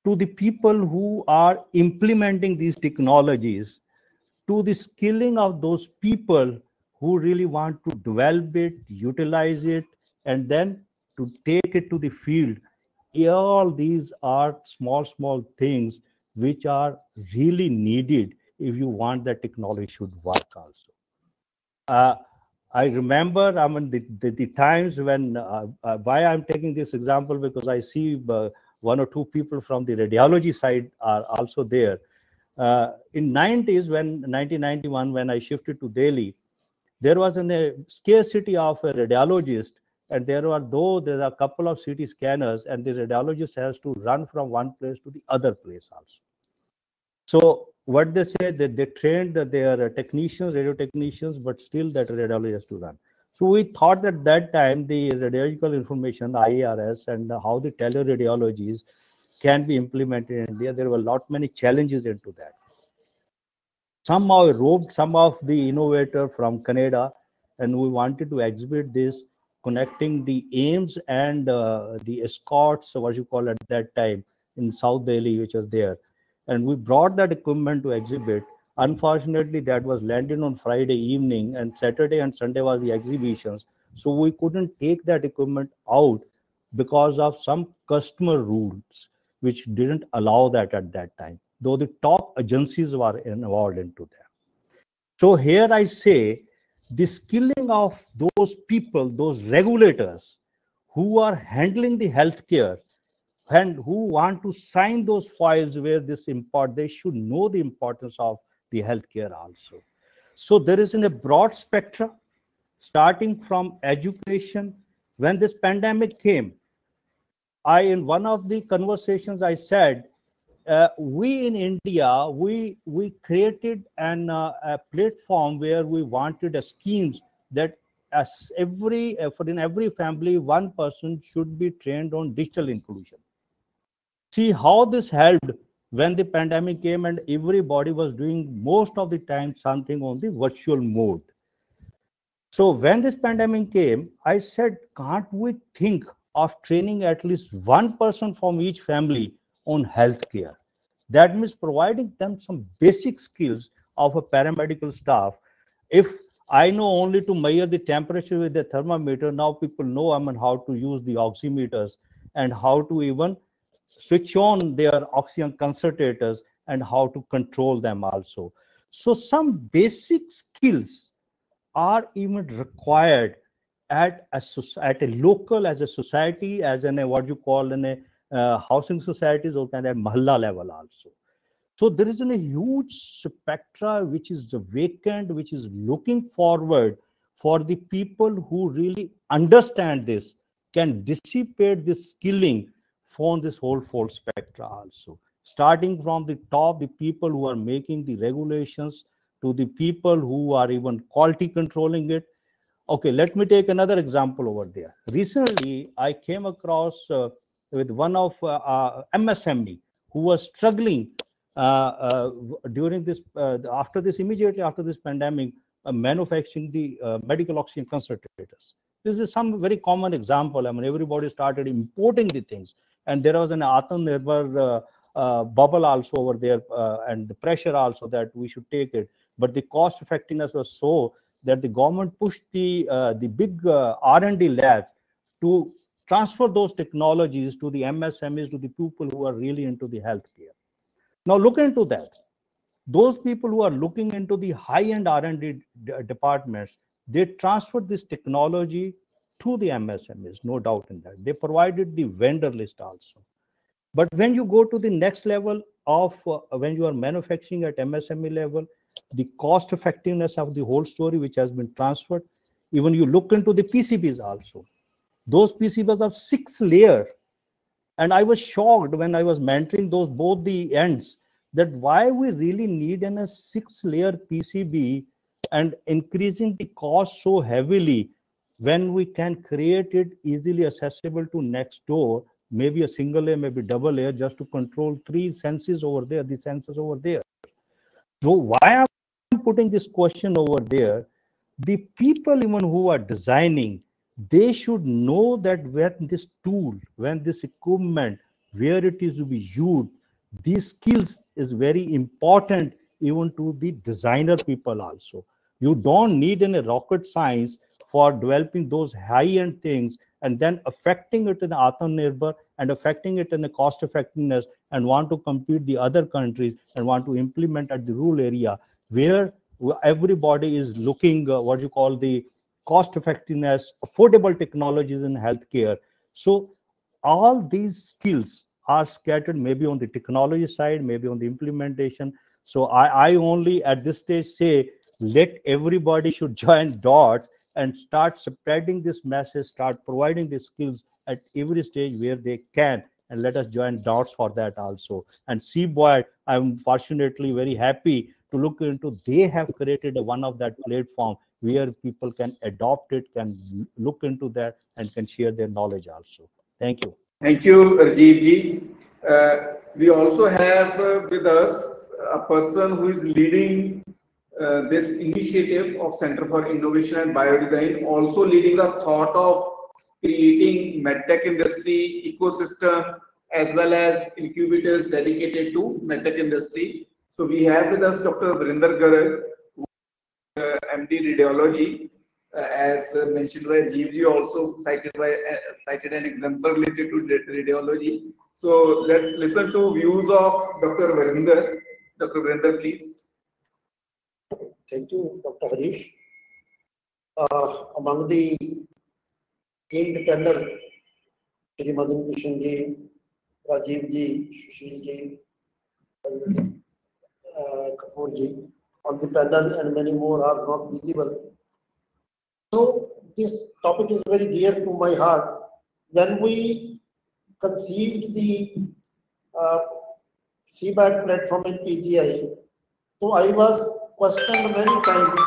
to the people who are implementing these technologies, to the skilling of those people who really want to develop it, utilize it, and then to take it to the field. All these are small things which are really needed if you want that technology should work also. I remember, I mean, the times when, why I'm taking this example, because I see 1 or 2 people from the radiology side are also there. In 90s, when 1991, when I shifted to Delhi, there was a scarcity of a radiologist, and there are a couple of CT scanners, and the radiologist has to run from one place to the other place also. So what they say, that they trained that they are technicians, radio technicians, but still that radiology has to run. So we thought that that time the radiological information, the IRS, and how the teleradiologies can be implemented in India. There were a lot many challenges into that. Somehow roped some of the innovator from Canada, and we wanted to exhibit this, connecting the AIIMS and the Escorts, what you call at that time in South Delhi, which was there. And we brought that equipment to exhibit. Unfortunately, that was landed on Friday evening, and Saturday and Sunday was the exhibitions. So we couldn't take that equipment out because of some customer rules, which didn't allow that at that time, though the top agencies were involved into that. So here I say, the skilling of those people, those regulators who are handling the healthcare and who want to sign those files where this import, they should know the importance of the healthcare also. So there is in a broad spectrum, starting from education. When this pandemic came, in one of the conversations I said, we in India, we created a platform where we wanted a schemes that as in every family, one person should be trained on digital inclusion. See how this helped when the pandemic came and everybody was doing most of the time something on the virtual mode. So when this pandemic came, I said, can't we think of training at least one person from each family on healthcare? That means providing them some basic skills of a paramedical staff. If I know only to measure the temperature with the thermometer, now people know how to use the oximeters and how to even switch on their oxygen concentrators and how to control them also. So some basic skills are even required at a local, as a society, as in a what you call in a housing societies, or kind of mahalla level also. So there is a huge spectra which is vacant, which is looking forward for the people who really understand this, can dissipate this skilling from this whole full spectra also. Starting from the top, the people who are making the regulations, to the people who are even quality controlling it. Okay, let me take another example over there. Recently, I came across with one of MSME who was struggling during this, immediately after this pandemic, manufacturing the medical oxygen concentrators. This is some very common example. Everybody started importing the things, and there was an Atmanirbhar bubble also over there, and the pressure also that we should take it. But the cost effectiveness was so that the government pushed the big R&D labs to transfer those technologies to the MSMEs, to the people who are really into the healthcare. Now look into that. Those people who are looking into the high-end R&D departments, they transferred this technology to the MSMEs, no doubt in that. They provided the vendor list also. But when you go to the next level of when you are manufacturing at MSME level, the cost effectiveness of the whole story which has been transferred, even you look into the PCBs also. Those PCBs are 6 layers. And I was shocked when I was mentoring both the ends, that why we really need a 6-layer PCB and increasing the cost so heavily when we can create it easily accessible to next door, maybe a single layer, maybe double layer, just to control 3 senses over there, the sensors over there. So why I'm putting this question over there, the people even who are designing, they should know that when this tool, when this equipment, where it is to be used, these skills is very important even to the designer people also. You don't need any rocket science for developing those high-end things and then affecting it in the Atmanirbhar and affecting it in the cost effectiveness, and want to compete the other countries and want to implement at the rural area where everybody is looking what you call the cost effectiveness, affordable technologies in healthcare. So all these skills are scattered maybe on the technology side, maybe on the implementation. So I only at this stage say, let everybody should join dots and start spreading this message, start providing the skills at every stage where they can, and let us join dots for that also. And CBOID, I'm fortunately very happy to look into, they have created one of that platform where people can adopt it, can look into that, and can share their knowledge also. Thank you. Thank you, Rajiv ji. We also have with us a person who is leading this initiative of Center for Innovation and Biodesign, also leading the thought of creating medtech industry ecosystem as well as incubators dedicated to medtech industry. So we have with us Dr. Varinder Garg, MD Radiology. As mentioned by Jeevji, also cited an example related to radiology. So let's listen to views of Dr. Varinder. Dr. Varinder, please. Thank you, Dr. Harish. Among the esteemed panel, Shri Madan Krishan ji, Rajiv ji, Sushil ji, Kapoor ji, on the panel, and many more are not visible. So this topic is very dear to my heart. When we conceived the CBAT platform in PGI, so I was questioned many times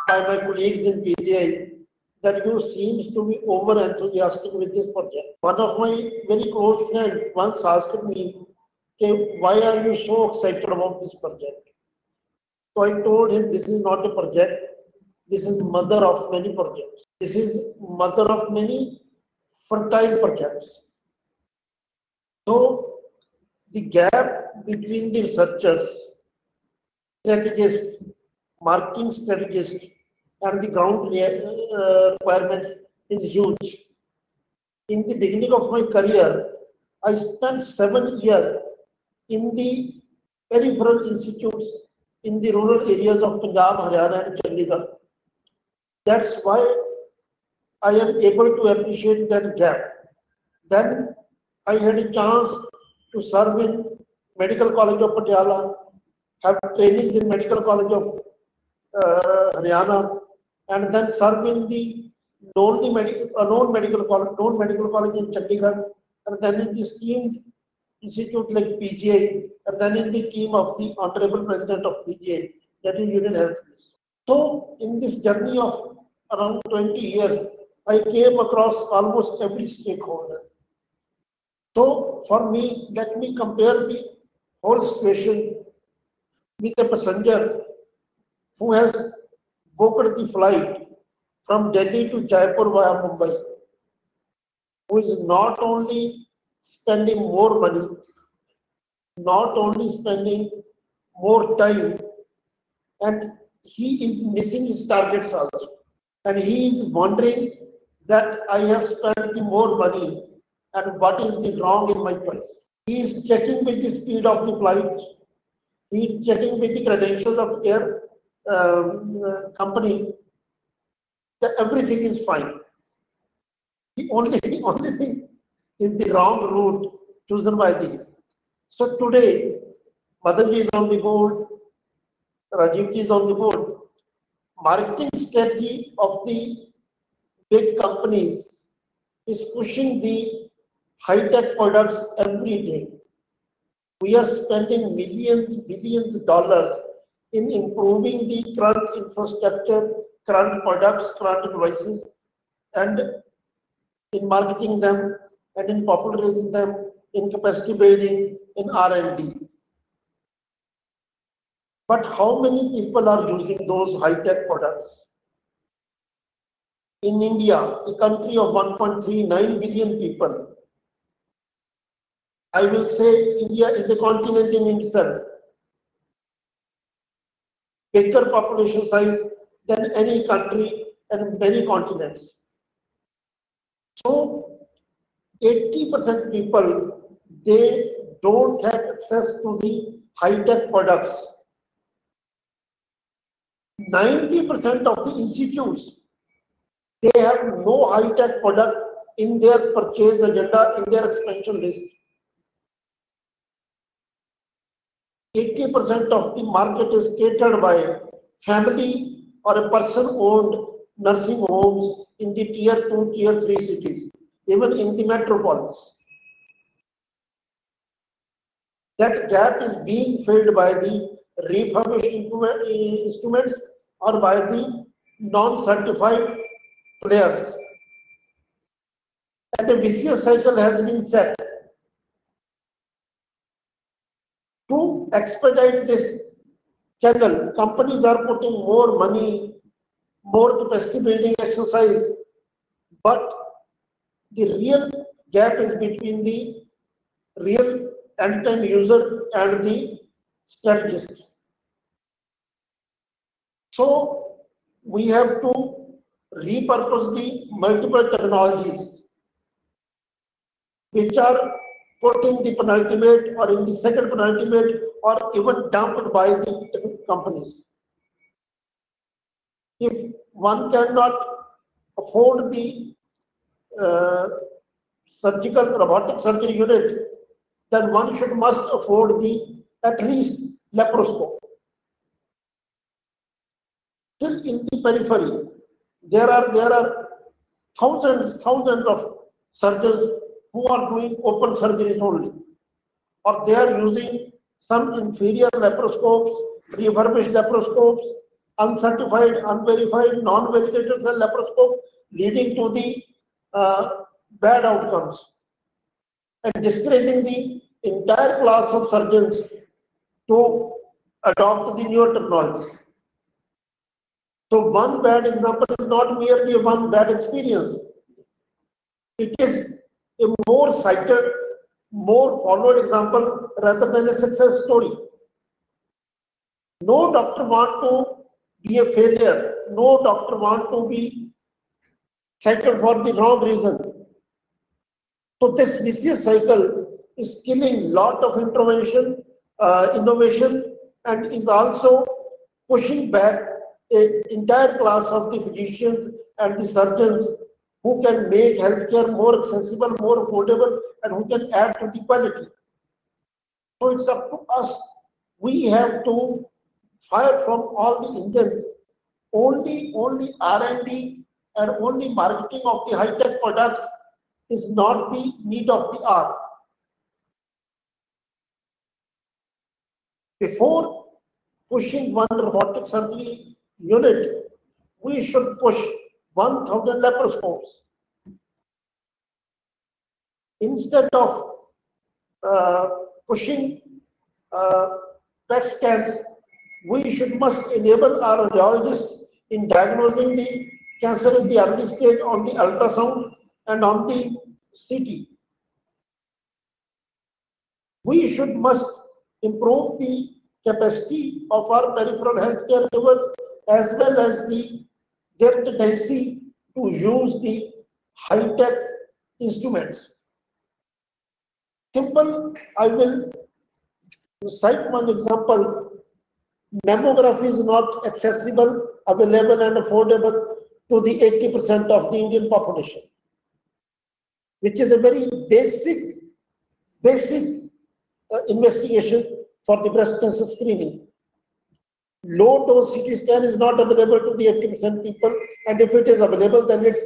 by my colleagues in PGI that you seems to be over enthusiastic with this project. One of my very close friends once asked me, okay, why are you so excited about this project? So I told him, this is not a project. This is mother of many projects. This is mother of many fertile projects. So the gap between the researchers, strategists, marketing strategists, and the ground requirements is huge. In the beginning of my career, I spent 7 years in the peripheral institutes in the rural areas of Punjab, Haryana, and Chandigarh. That's why I am able to appreciate that gap. Then I had a chance to serve in Medical College of Patiala, have trainings in Medical College of Haryana, and then serve in the known medical college in Chandigarh, and then in the esteemed institute like PGI, and then in the team of the Honorable President of PGI, that is Union Health Ministry. So in this journey of around 20 years, I came across almost every stakeholder. So for me, let me compare the whole situation with a passenger who has booked the flight from Delhi to Jaipur via Mumbai, who is not only spending more money, not only spending more time, and he is missing his targets also. And he is wondering that I have spent the more money and what is the wrong in my price. He is checking with the speed of the flight. He is checking with the credentials of air company that everything is fine. The only thing is the wrong route chosen by the. So today, Madanji is on the board, Rajiv ji is on the board. Marketing strategy of the big companies is pushing the high-tech products every day. We are spending billions of dollars in improving the current infrastructure, current products, current devices, and in marketing them and in popularizing them, in capacity building, in R&D. But how many people are using those high-tech products? In India, a country of 1.39 billion people, I will say India is a continent in itself. Bigger population size than any country and many continents. So 80% people, they don't have access to the high-tech products. 90% of the institutes, they have no high-tech product in their purchase agenda, in their expansion list. 80% of the market is catered by family or a person-owned nursing homes in the tier 2, tier 3 cities, even in the metropolis. that gap is being filled by the refurbished instruments or by the non-certified players. And a vicious cycle has been set. To expedite this channel, companies are putting more money, more capacity building exercise, but the real gap is between the real end-time user and the strategist. So we have to repurpose the multiple technologies which are put in the penultimate or in the second penultimate or even dumped by the companies. If one cannot afford the surgical robotic surgery unit, then one must afford the at least laparoscope. Still in the periphery, there are thousands of surgeons who are doing open surgeries only, or they are using some inferior laparoscopes, refurbished laparoscopes, uncertified, unverified, non-validated cell laparoscope, leading to the bad outcomes and discouraging the entire class of surgeons to adopt the newer technologies. So one bad example is not merely one bad experience. It is a more cited, more followed example rather than a success story. No doctor wants to be a failure. No doctor wants to be cited for the wrong reason. So this vicious cycle is killing lot of innovation, and is also pushing back an entire class of the physicians and the surgeons who can make healthcare more accessible, more affordable, and who can add to the quality. So it's up to us. We have to fire from all the engines. Only R&D and only marketing of the high-tech products is not the need of the hour. Before pushing one robotic surgery unit, we should push 1,000 laparoscopes. Instead of pushing PET scans, we must enable our radiologists in diagnosing the cancer in the early stage on the ultrasound and on the CT. We must improve the capacity of our peripheral healthcare givers as well as their tendency to use the high-tech instruments. Simple, I will cite one example. Mammography is not accessible, available and affordable to the 80% of the Indian population, which is a very basic investigation for the breast cancer screening. Low dose CT scan is not available to the 80% people, and if it is available, then it's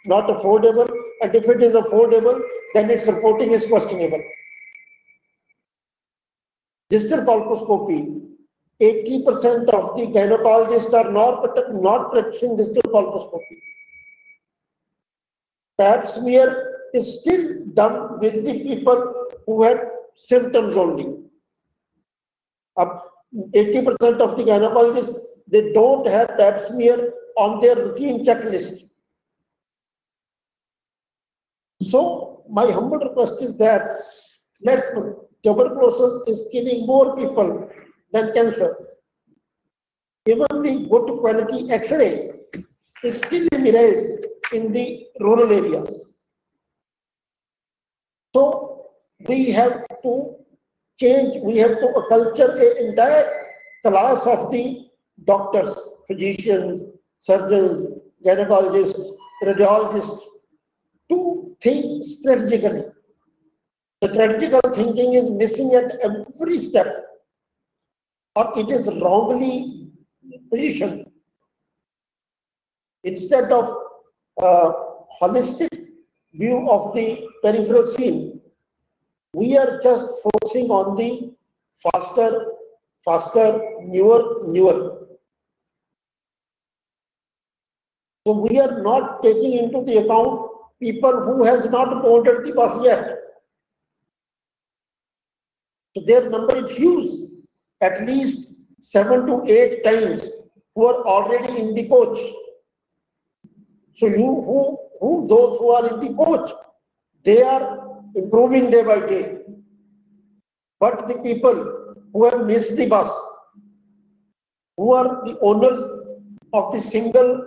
not affordable, and if it is affordable, then its reporting is questionable. Digital colposcopy, 80% of the gynecologists are not practicing digital colposcopy. Pap smear is still done with the people who had symptoms only. 80% of the gynecologists, they don't have pap smear on their routine checklist. So my humble request is that tuberculosis is killing more people than cancer. Even the good quality X-ray is still a mirage in the rural areas. So we have to change, we have to culture an entire class of the doctors, physicians, surgeons, gynecologists, radiologists to think strategically. The strategical thinking is missing at every step, or it is wrongly positioned. Instead of holistic view of the peripheral scene, We are just focusing on the faster, newer. So we are not taking into the account people who has not boarded the bus yet. So their number is huge, at least 7 to 8 times who are already in the coach. So those who are in the coach, they are improving day by day. But the people who have missed the bus, who are the owners of the single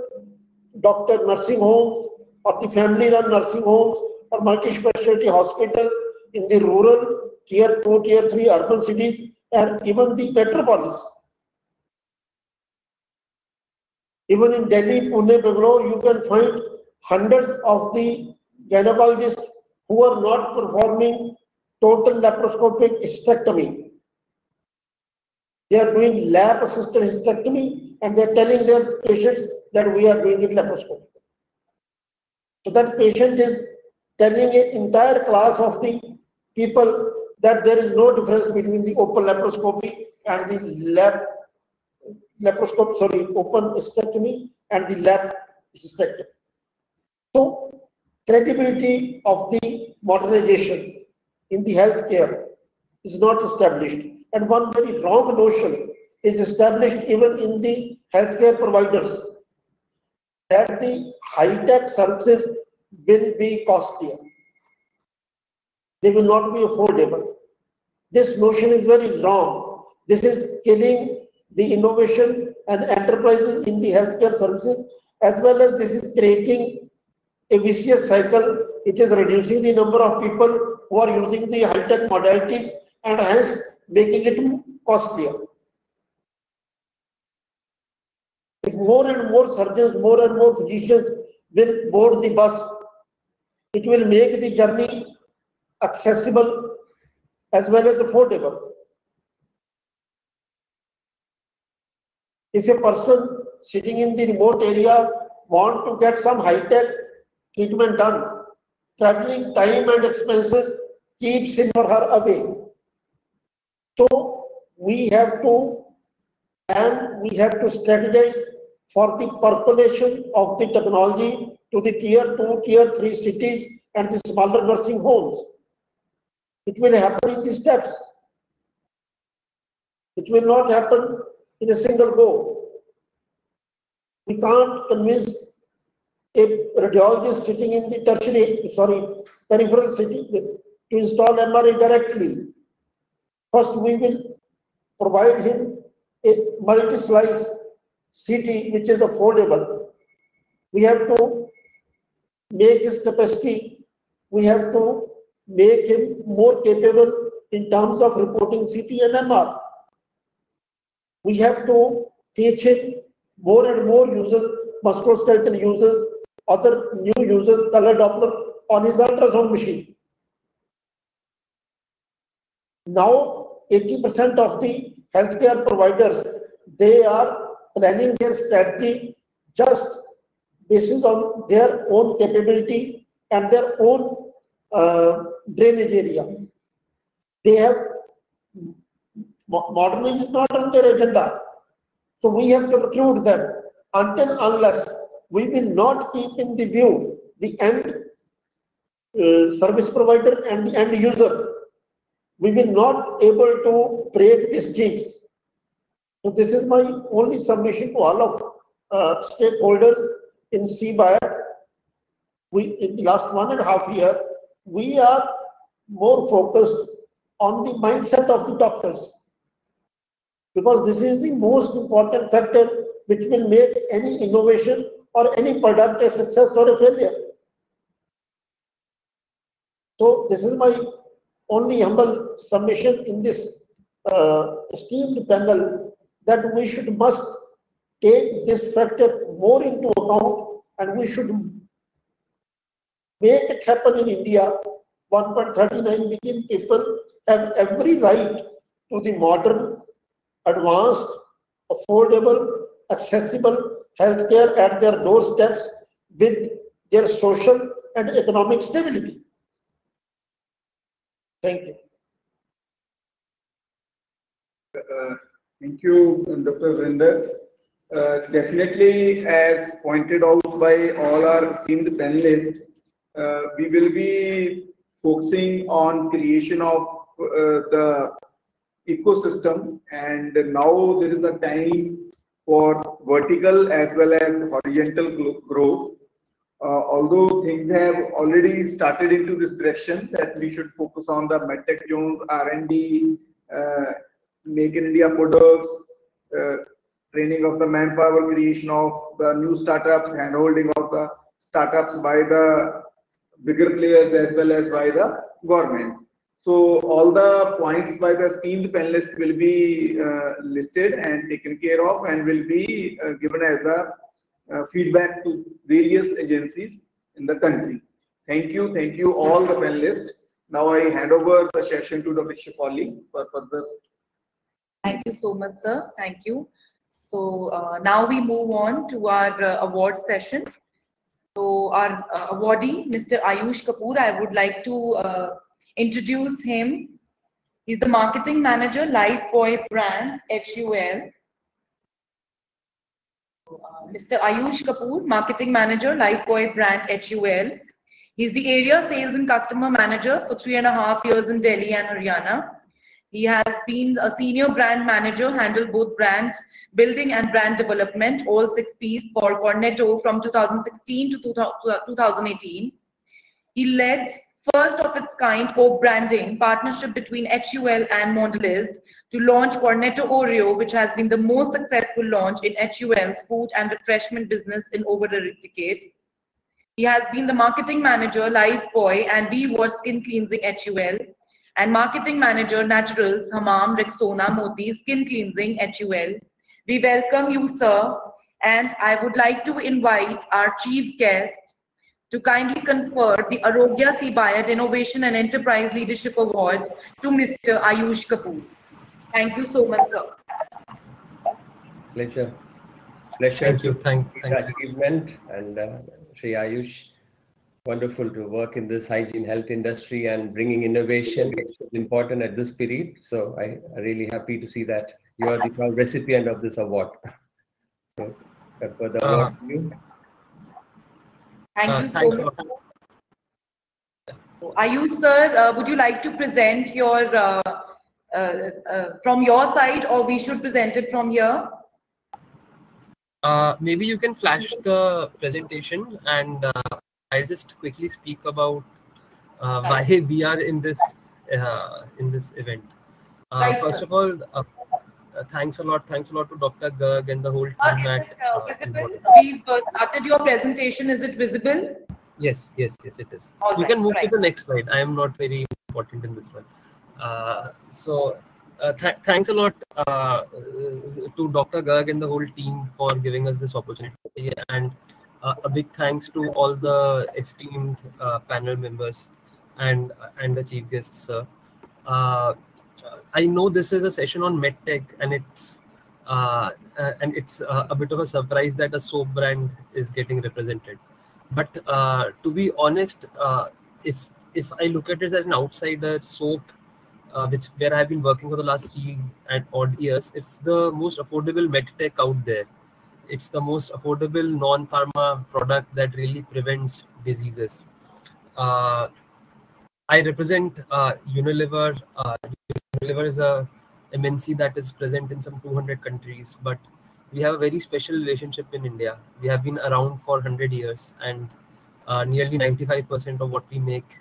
doctor nursing homes or the family run nursing homes or multi-specialty hospitals in the rural tier 2, tier 3 urban cities and even the metropolis. Even in Delhi, Pune, Bangalore, you can find hundreds of the gynecologists who are not performing total laparoscopic hysterectomy. They are doing lab-assisted hysterectomy and they are telling their patients that we are doing it laparoscopically. So that patient is telling an entire class of the people that there is no difference between the open laparoscopy and the open hysterectomy and the lab hysterectomy. So credibility of the modernization in the healthcare is not established, and one very wrong notion is established even in the healthcare providers that the high-tech services will be costlier. They will not be affordable. This notion is very wrong. This is killing the innovation and enterprises in the healthcare services, as well as this is creating a vicious cycle. It is reducing the number of people who are using the high-tech modalities and hence making it costlier. If more and more surgeons, more and more physicians will board the bus, it will make the journey accessible as well as affordable. If a person sitting in the remote area wants to get some high-tech treatment done, traveling time and expenses keeps him or her away. So we have to strategize for the percolation of the technology to the tier 2, tier 3 cities and the smaller nursing homes. It will happen in the steps. It will not happen in a single go. We can't convince a radiologist sitting in the peripheral city to install MRI directly. First, we will provide him a multi-slice CT which is affordable. We have to make his capacity, we have to make him more capable in terms of reporting CT and MR. We have to teach him more and more users, musculoskeletal users, other new users, color Doppler on his ultrasound machine. Now, 80% of the healthcare providers, they are planning their strategy just based on their own capability and their own drainage area. They have modernism is not on their agenda. So we have to recruit them unless we will not keep in the view the end service provider and the end user. We will not able to break these jinx. So this is my only submission to all of stakeholders in CBIO. In the last 1.5 years, we are more focused on the mindset of the doctors, because this is the most important factor which will make any innovation or any product a success or a failure. So this is my only humble submission in this esteemed panel, that we must take this factor more into account, and we should make it happen in India. 1.39 billion people have every right to the modern, advanced, affordable, accessible healthcare at their doorsteps with their social and economic stability. Thank you. Thank you, Dr. Rinder. Definitely, as pointed out by all our esteemed panelists, we will be focusing on creation of the ecosystem, and now there is a time for vertical as well as horizontal growth. Although things have already started into this direction, that we should focus on the medtech zones, R&D, make in India products, training of the manpower, creation of the new startups, handholding of the startups by the bigger players as well as by the government. So all the points by the esteemed panelists will be listed and taken care of, and will be given as a feedback to various agencies in the country. Thank you all the panelists. Now I hand over the session to Dr. Shefali for further. Thank you so much, sir. Thank you. So now we move on to our award session. So our awardee, Mr. Ayush Kapoor, I would like to introduce him. He's the Marketing Manager, Lifebuoy Brands, HUL. Mr. Ayush Kapoor, Marketing Manager, Lifebuoy Brand, HUL. He's the Area Sales and Customer Manager for 3.5 years in Delhi and Haryana. He has been a Senior Brand Manager, handled both brand building and brand development, all 6 Ps for Cornetto from 2016 to 2018. He led first of its kind co-branding partnership between HUL and Mondelez to launch Cornetto Oreo, which has been the most successful launch in HUL's food and refreshment business in over a decade. He has been the Marketing Manager, Lifebuoy and We Wash Skin Cleansing, HUL, and Marketing Manager, Naturals, Hamam, Rexona, Moti, Skin Cleansing, HUL. We welcome you, sir, and I would like to invite our chief guest to kindly confer the Arogya Sebayat Innovation and Enterprise Leadership Award to Mr. Ayush Kapoor. Thank you so much, sir. Pleasure. Thank you. Thank you. Achievement, and Shri Ayush, wonderful to work in this hygiene health industry and bringing innovation. It's important at this period. So I'm really happy to see that you are the proud recipient of this award. So for the award to you. Thank you so much. Ayush, sir, would you like to present your from your side, or we should present it from here? Maybe you can flash the presentation, and I'll just quickly speak about why we are in this event. First of all, thanks a lot to Dr. Garg and the whole team at visible? We've started your presentation. Is it visible? Yes, it is. All you right, can move to the next slide. I am not very important in this one. Thanks a lot to Dr. Garg and the whole team for giving us this opportunity, and a big thanks to all the esteemed panel members and the chief guests, sir. I know this is a session on medtech, and it's a bit of a surprise that a soap brand is getting represented. But to be honest, if I look at it as an outsider, soap, where I've been working for the last 3 and odd years, it's the most affordable medtech out there. It's the most affordable non-pharma product that really prevents diseases. I represent Unilever. Unilever is a MNC that is present in some 200 countries, but we have a very special relationship in India. We have been around for 100 years, and nearly 95% of what we make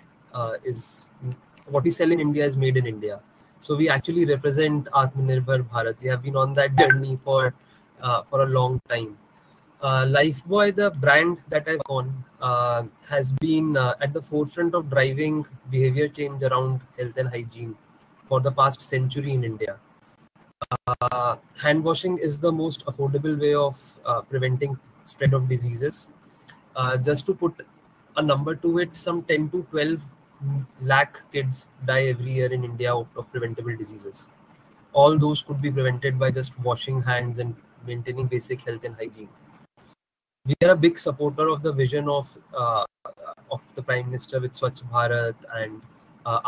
what we sell in India is made in India. So we actually represent Atmanirbhar Bharat. We have been on that journey for a long time. Lifebuoy, the brand that I've on, has been at the forefront of driving behavior change around health and hygiene for the past century in India. Hand washing is the most affordable way of preventing spread of diseases. Just to put a number to it, some 10 to 12 lakh kids die every year in India of preventable diseases. All those could be prevented by just washing hands and maintaining basic health and hygiene. We are a big supporter of the vision of the Prime Minister with Swachh Bharat and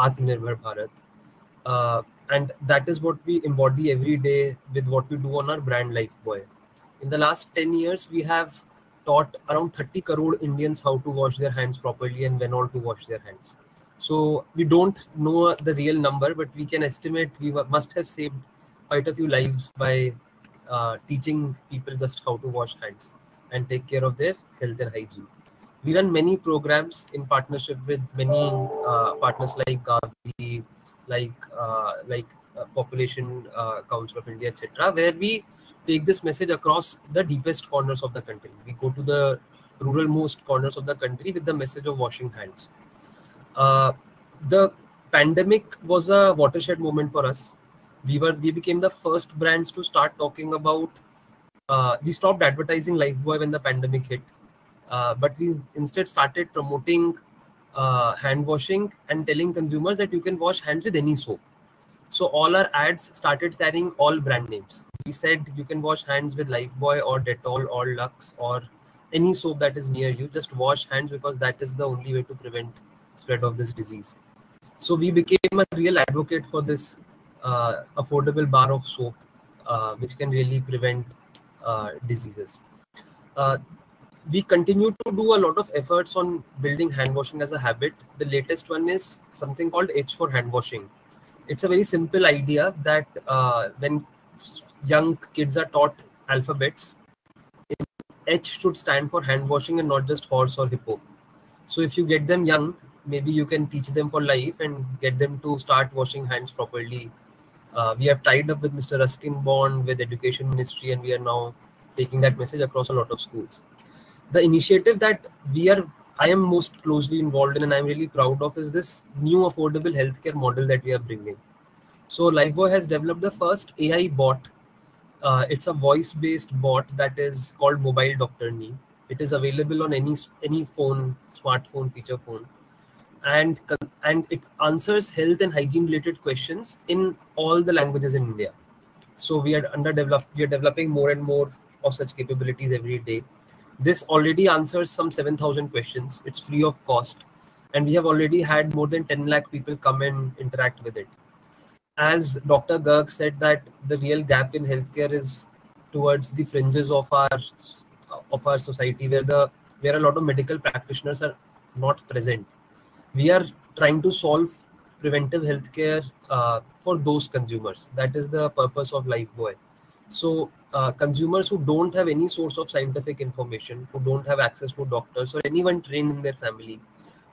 Atmanirbhar Bharat. And that is what we embody every day with what we do on our brand Lifebuoy. In the last 10 years, we have taught around 30 crore Indians how to wash their hands properly and when all to wash their hands. So we don't know the real number, but we can estimate we must have saved quite a few lives by teaching people just how to wash hands and take care of their health and hygiene. We run many programs in partnership with many partners like Gavi, like Population Council of India, etc., where we take this message across the deepest corners of the country. We go to the ruralmost corners of the country with the message of washing hands. The pandemic was a watershed moment for us. We became the first brands to start talking about. We stopped advertising Lifebuoy when the pandemic hit, but we instead started promoting hand washing and telling consumers that you can wash hands with any soap. So all our ads started carrying all brand names. We said you can wash hands with Lifebuoy or Dettol or Lux or any soap that is near you. Just wash hands because that is the only way to prevent spread of this disease. So we became a real advocate for this affordable bar of soap, which can really prevent diseases. We continue to do a lot of efforts on building hand washing as a habit. The latest one is something called H for hand washing. It's a very simple idea that when young kids are taught alphabets, H should stand for hand washing and not just horse or hippo. So if you get them young, maybe you can teach them for life and get them to start washing hands properly. We have tied up with Mr. Ruskin Bond, with Education Ministry, and we are now taking that message across a lot of schools. The initiative that I am most closely involved in and I'm really proud of is this new affordable healthcare model that we are bringing. So Lifebuoy has developed the first AI bot. It's a voice-based bot that is called Mobile Doctor Knee. It is available on any phone, smartphone, feature phone, and it answers health and hygiene related questions in all the languages in India. So we are developing more and more of such capabilities every day. This already answers some 7,000 questions. It's free of cost, and we have already had more than 10 lakh people come and interact with it. As Dr. Garg said, that the real gap in healthcare is towards the fringes of our society, where a lot of medical practitioners are not present. We are trying to solve preventive healthcare for those consumers. That is the purpose of Lifebuoy. So consumers who don't have any source of scientific information, who don't have access to doctors or anyone trained in their family.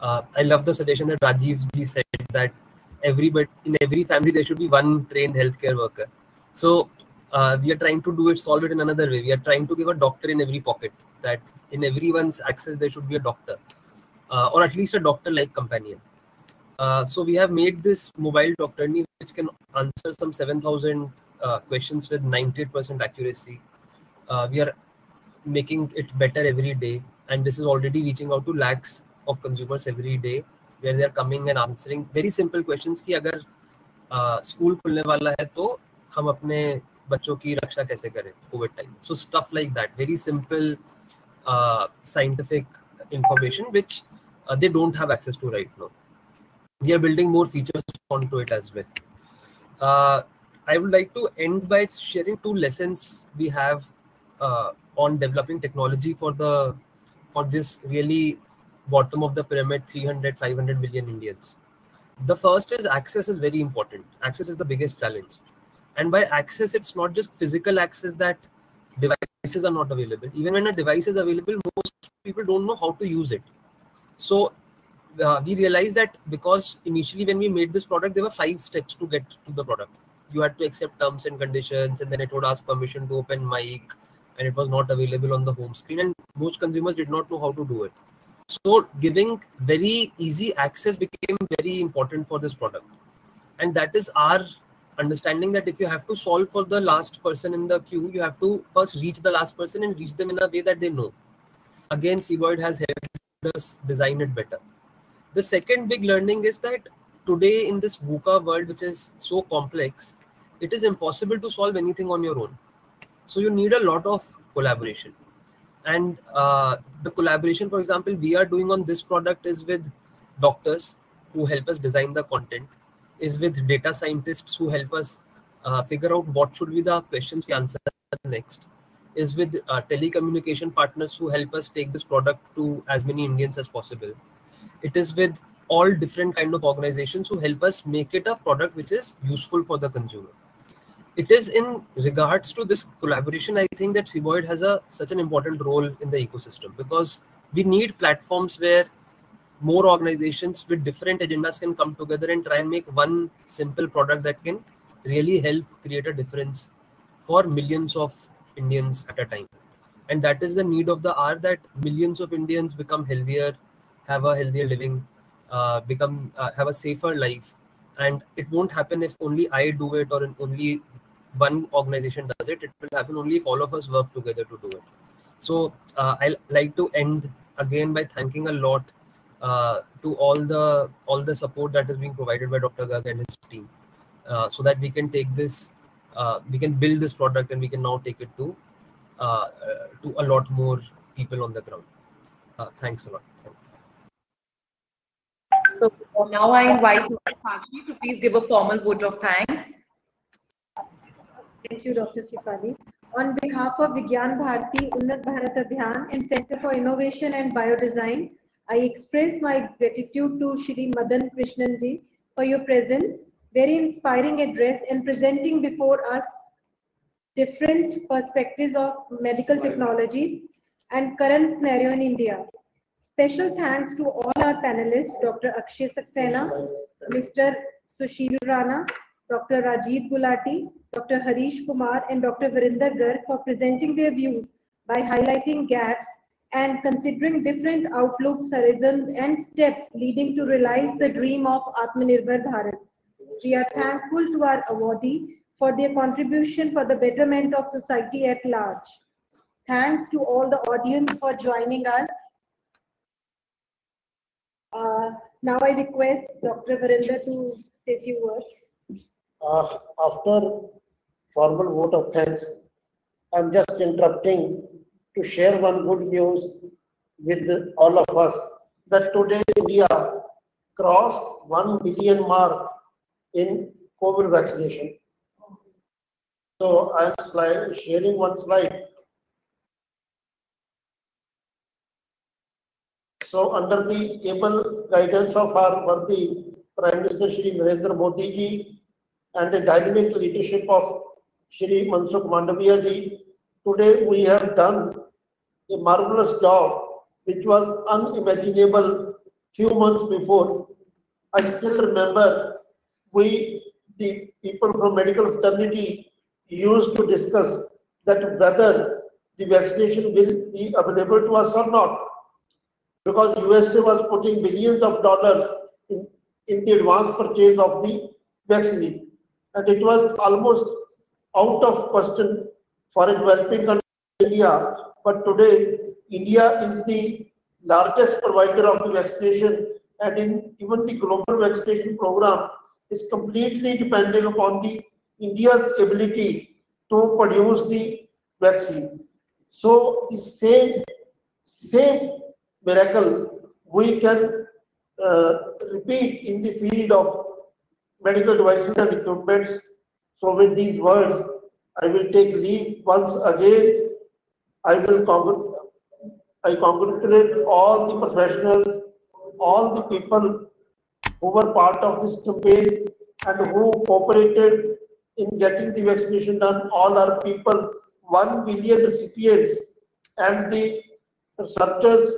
I love the suggestion that Rajiv ji said that in every family there should be one trained healthcare worker. So we are trying to solve it in another way. We are trying to give a doctor in every pocket, that in everyone's access there should be a doctor, or at least a doctor-like companion. So we have made this Mobile Doctor Knee, which can answer some 7,000 questions with 98% accuracy. We are making it better every day, and this is already reaching out to lakhs of consumers every day, where they are coming and answering very simple questions कि अगर school खुलने वाला है तो हम अपने बच्चों की रक्षा कैसे करें Covid time. So stuff like that, very simple scientific information which they don't have access to right now. We are building more features onto it as well. I would like to end by sharing 2 lessons we have on developing technology for this really bottom of the pyramid, 300-500 million Indians. The first is access is very important. Access is the biggest challenge. And by access, it's not just physical access that devices are not available. Even when a device is available, most people don't know how to use it. So we realized that because initially when we made this product, there were 5 steps to get to the product. You had to accept terms and conditions, and then it would ask permission to open mic, and it was not available on the home screen, and most consumers did not know how to do it. So giving very easy access became very important for this product. And that is our understanding, that if you have to solve for the last person in the queue, you have to first reach the last person and reach them in a way that they know. Again, Seaboyd has helped us design it better. The second big learning is that today in this VUCA world, which is so complex, it is impossible to solve anything on your own. So you need a lot of collaboration. And the collaboration, for example, we are doing on this product is with doctors, who help us design the content, is with data scientists who help us figure out what should be the questions we answer next, is with telecommunication partners who help us take this product to as many Indians as possible. It is with all different kind of organizations who help us make it a product which is useful for the consumer. It is in regards to this collaboration, I think that CBOID has such an important role in the ecosystem, because we need platforms where more organizations with different agendas can come together and try and make one simple product that can really help create a difference for millions of Indians at a time. And that is the need of the hour, that millions of Indians become healthier, have a healthier living, have a safer life. And it won't happen if only I do it or only one organization does it. It will happen only if all of us work together to do it. So I like to end again by thanking a lot to all the support that is being provided by Dr. Garg and his team, so that we can take this, we can build this product, and we can now take it to a lot more people on the ground. Thanks a lot. Thanks. So now I invite Dr. Sakshi to please give a formal vote of thanks. Thank you, Dr. Sifali. On behalf of Vigyan Bharati Unnat Bharat Abhiyan and Center for Innovation and Biodesign, I express my gratitude to Shri Madan Krishnan ji for your presence, very inspiring address, and presenting before us different perspectives of medical technologies and current scenario in India. Special thanks to all our panelists, Dr. Akshay Saxena, Mr. Sushil Rana, Dr. Rajiv Gulati, Dr. Harish Kumar, and Dr. Virender Garg for presenting their views by highlighting gaps and considering different outlooks, horizons, and steps leading to realize the dream of Atmanirbhar Bharat. We are thankful to our awardee for their contribution for the betterment of society at large. Thanks to all the audience for joining us. Now I request Dr. Virender to say a few words. After formal vote of thanks, I'm just interrupting to share one good news with all of us, that today India crossed 1 billion mark in COVID vaccination. So I'm sharing one slide. So under the able guidance of our worthy Prime Minister Shri Narendra Modi ji and the dynamic leadership of Shri Mansukh Mandaviya ji, today we have done a marvelous job which was unimaginable few months before. I still remember we, the people from medical fraternity, used to discuss that whether the vaccination will be available to us or not, because USA was putting billions of dollars in the advance purchase of the vaccine. And it was almost out of question for a developing country like India. But today, India is the largest provider of the vaccination, and even the global vaccination program is completely depending upon the India's ability to produce the vaccine. So the same miracle we can repeat in the field of medical devices and equipments. So with these words, I will take leave once again. I congratulate all the professionals, all the people who were part of this campaign and who cooperated in getting the vaccination done. All our people, 1 billion recipients, and the researchers,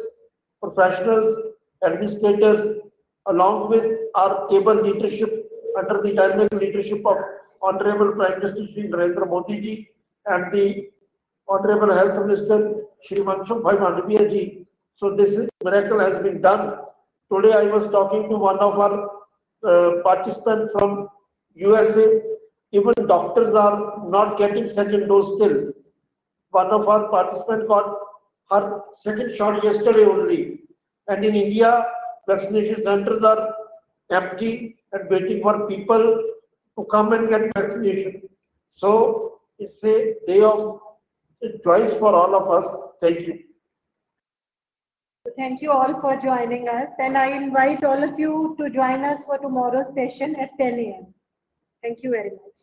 professionals, administrators, along with our able leadership under the dynamic leadership of Honorable Prime Minister Shri Narendra Modi ji and the Honorable Health Minister Shri Mansukh Mandaviya ji. So this miracle has been done. Today I was talking to one of our participants from USA. Even doctors are not getting second dose still. One of our participants got her second shot yesterday only. And in India, vaccination centers are empty and waiting for people to come and get vaccination. So it's a day of choice for all of us. Thank you. thank you all for joining us, and I invite all of you to join us for tomorrow's session at 10 a.m. Thank you very much.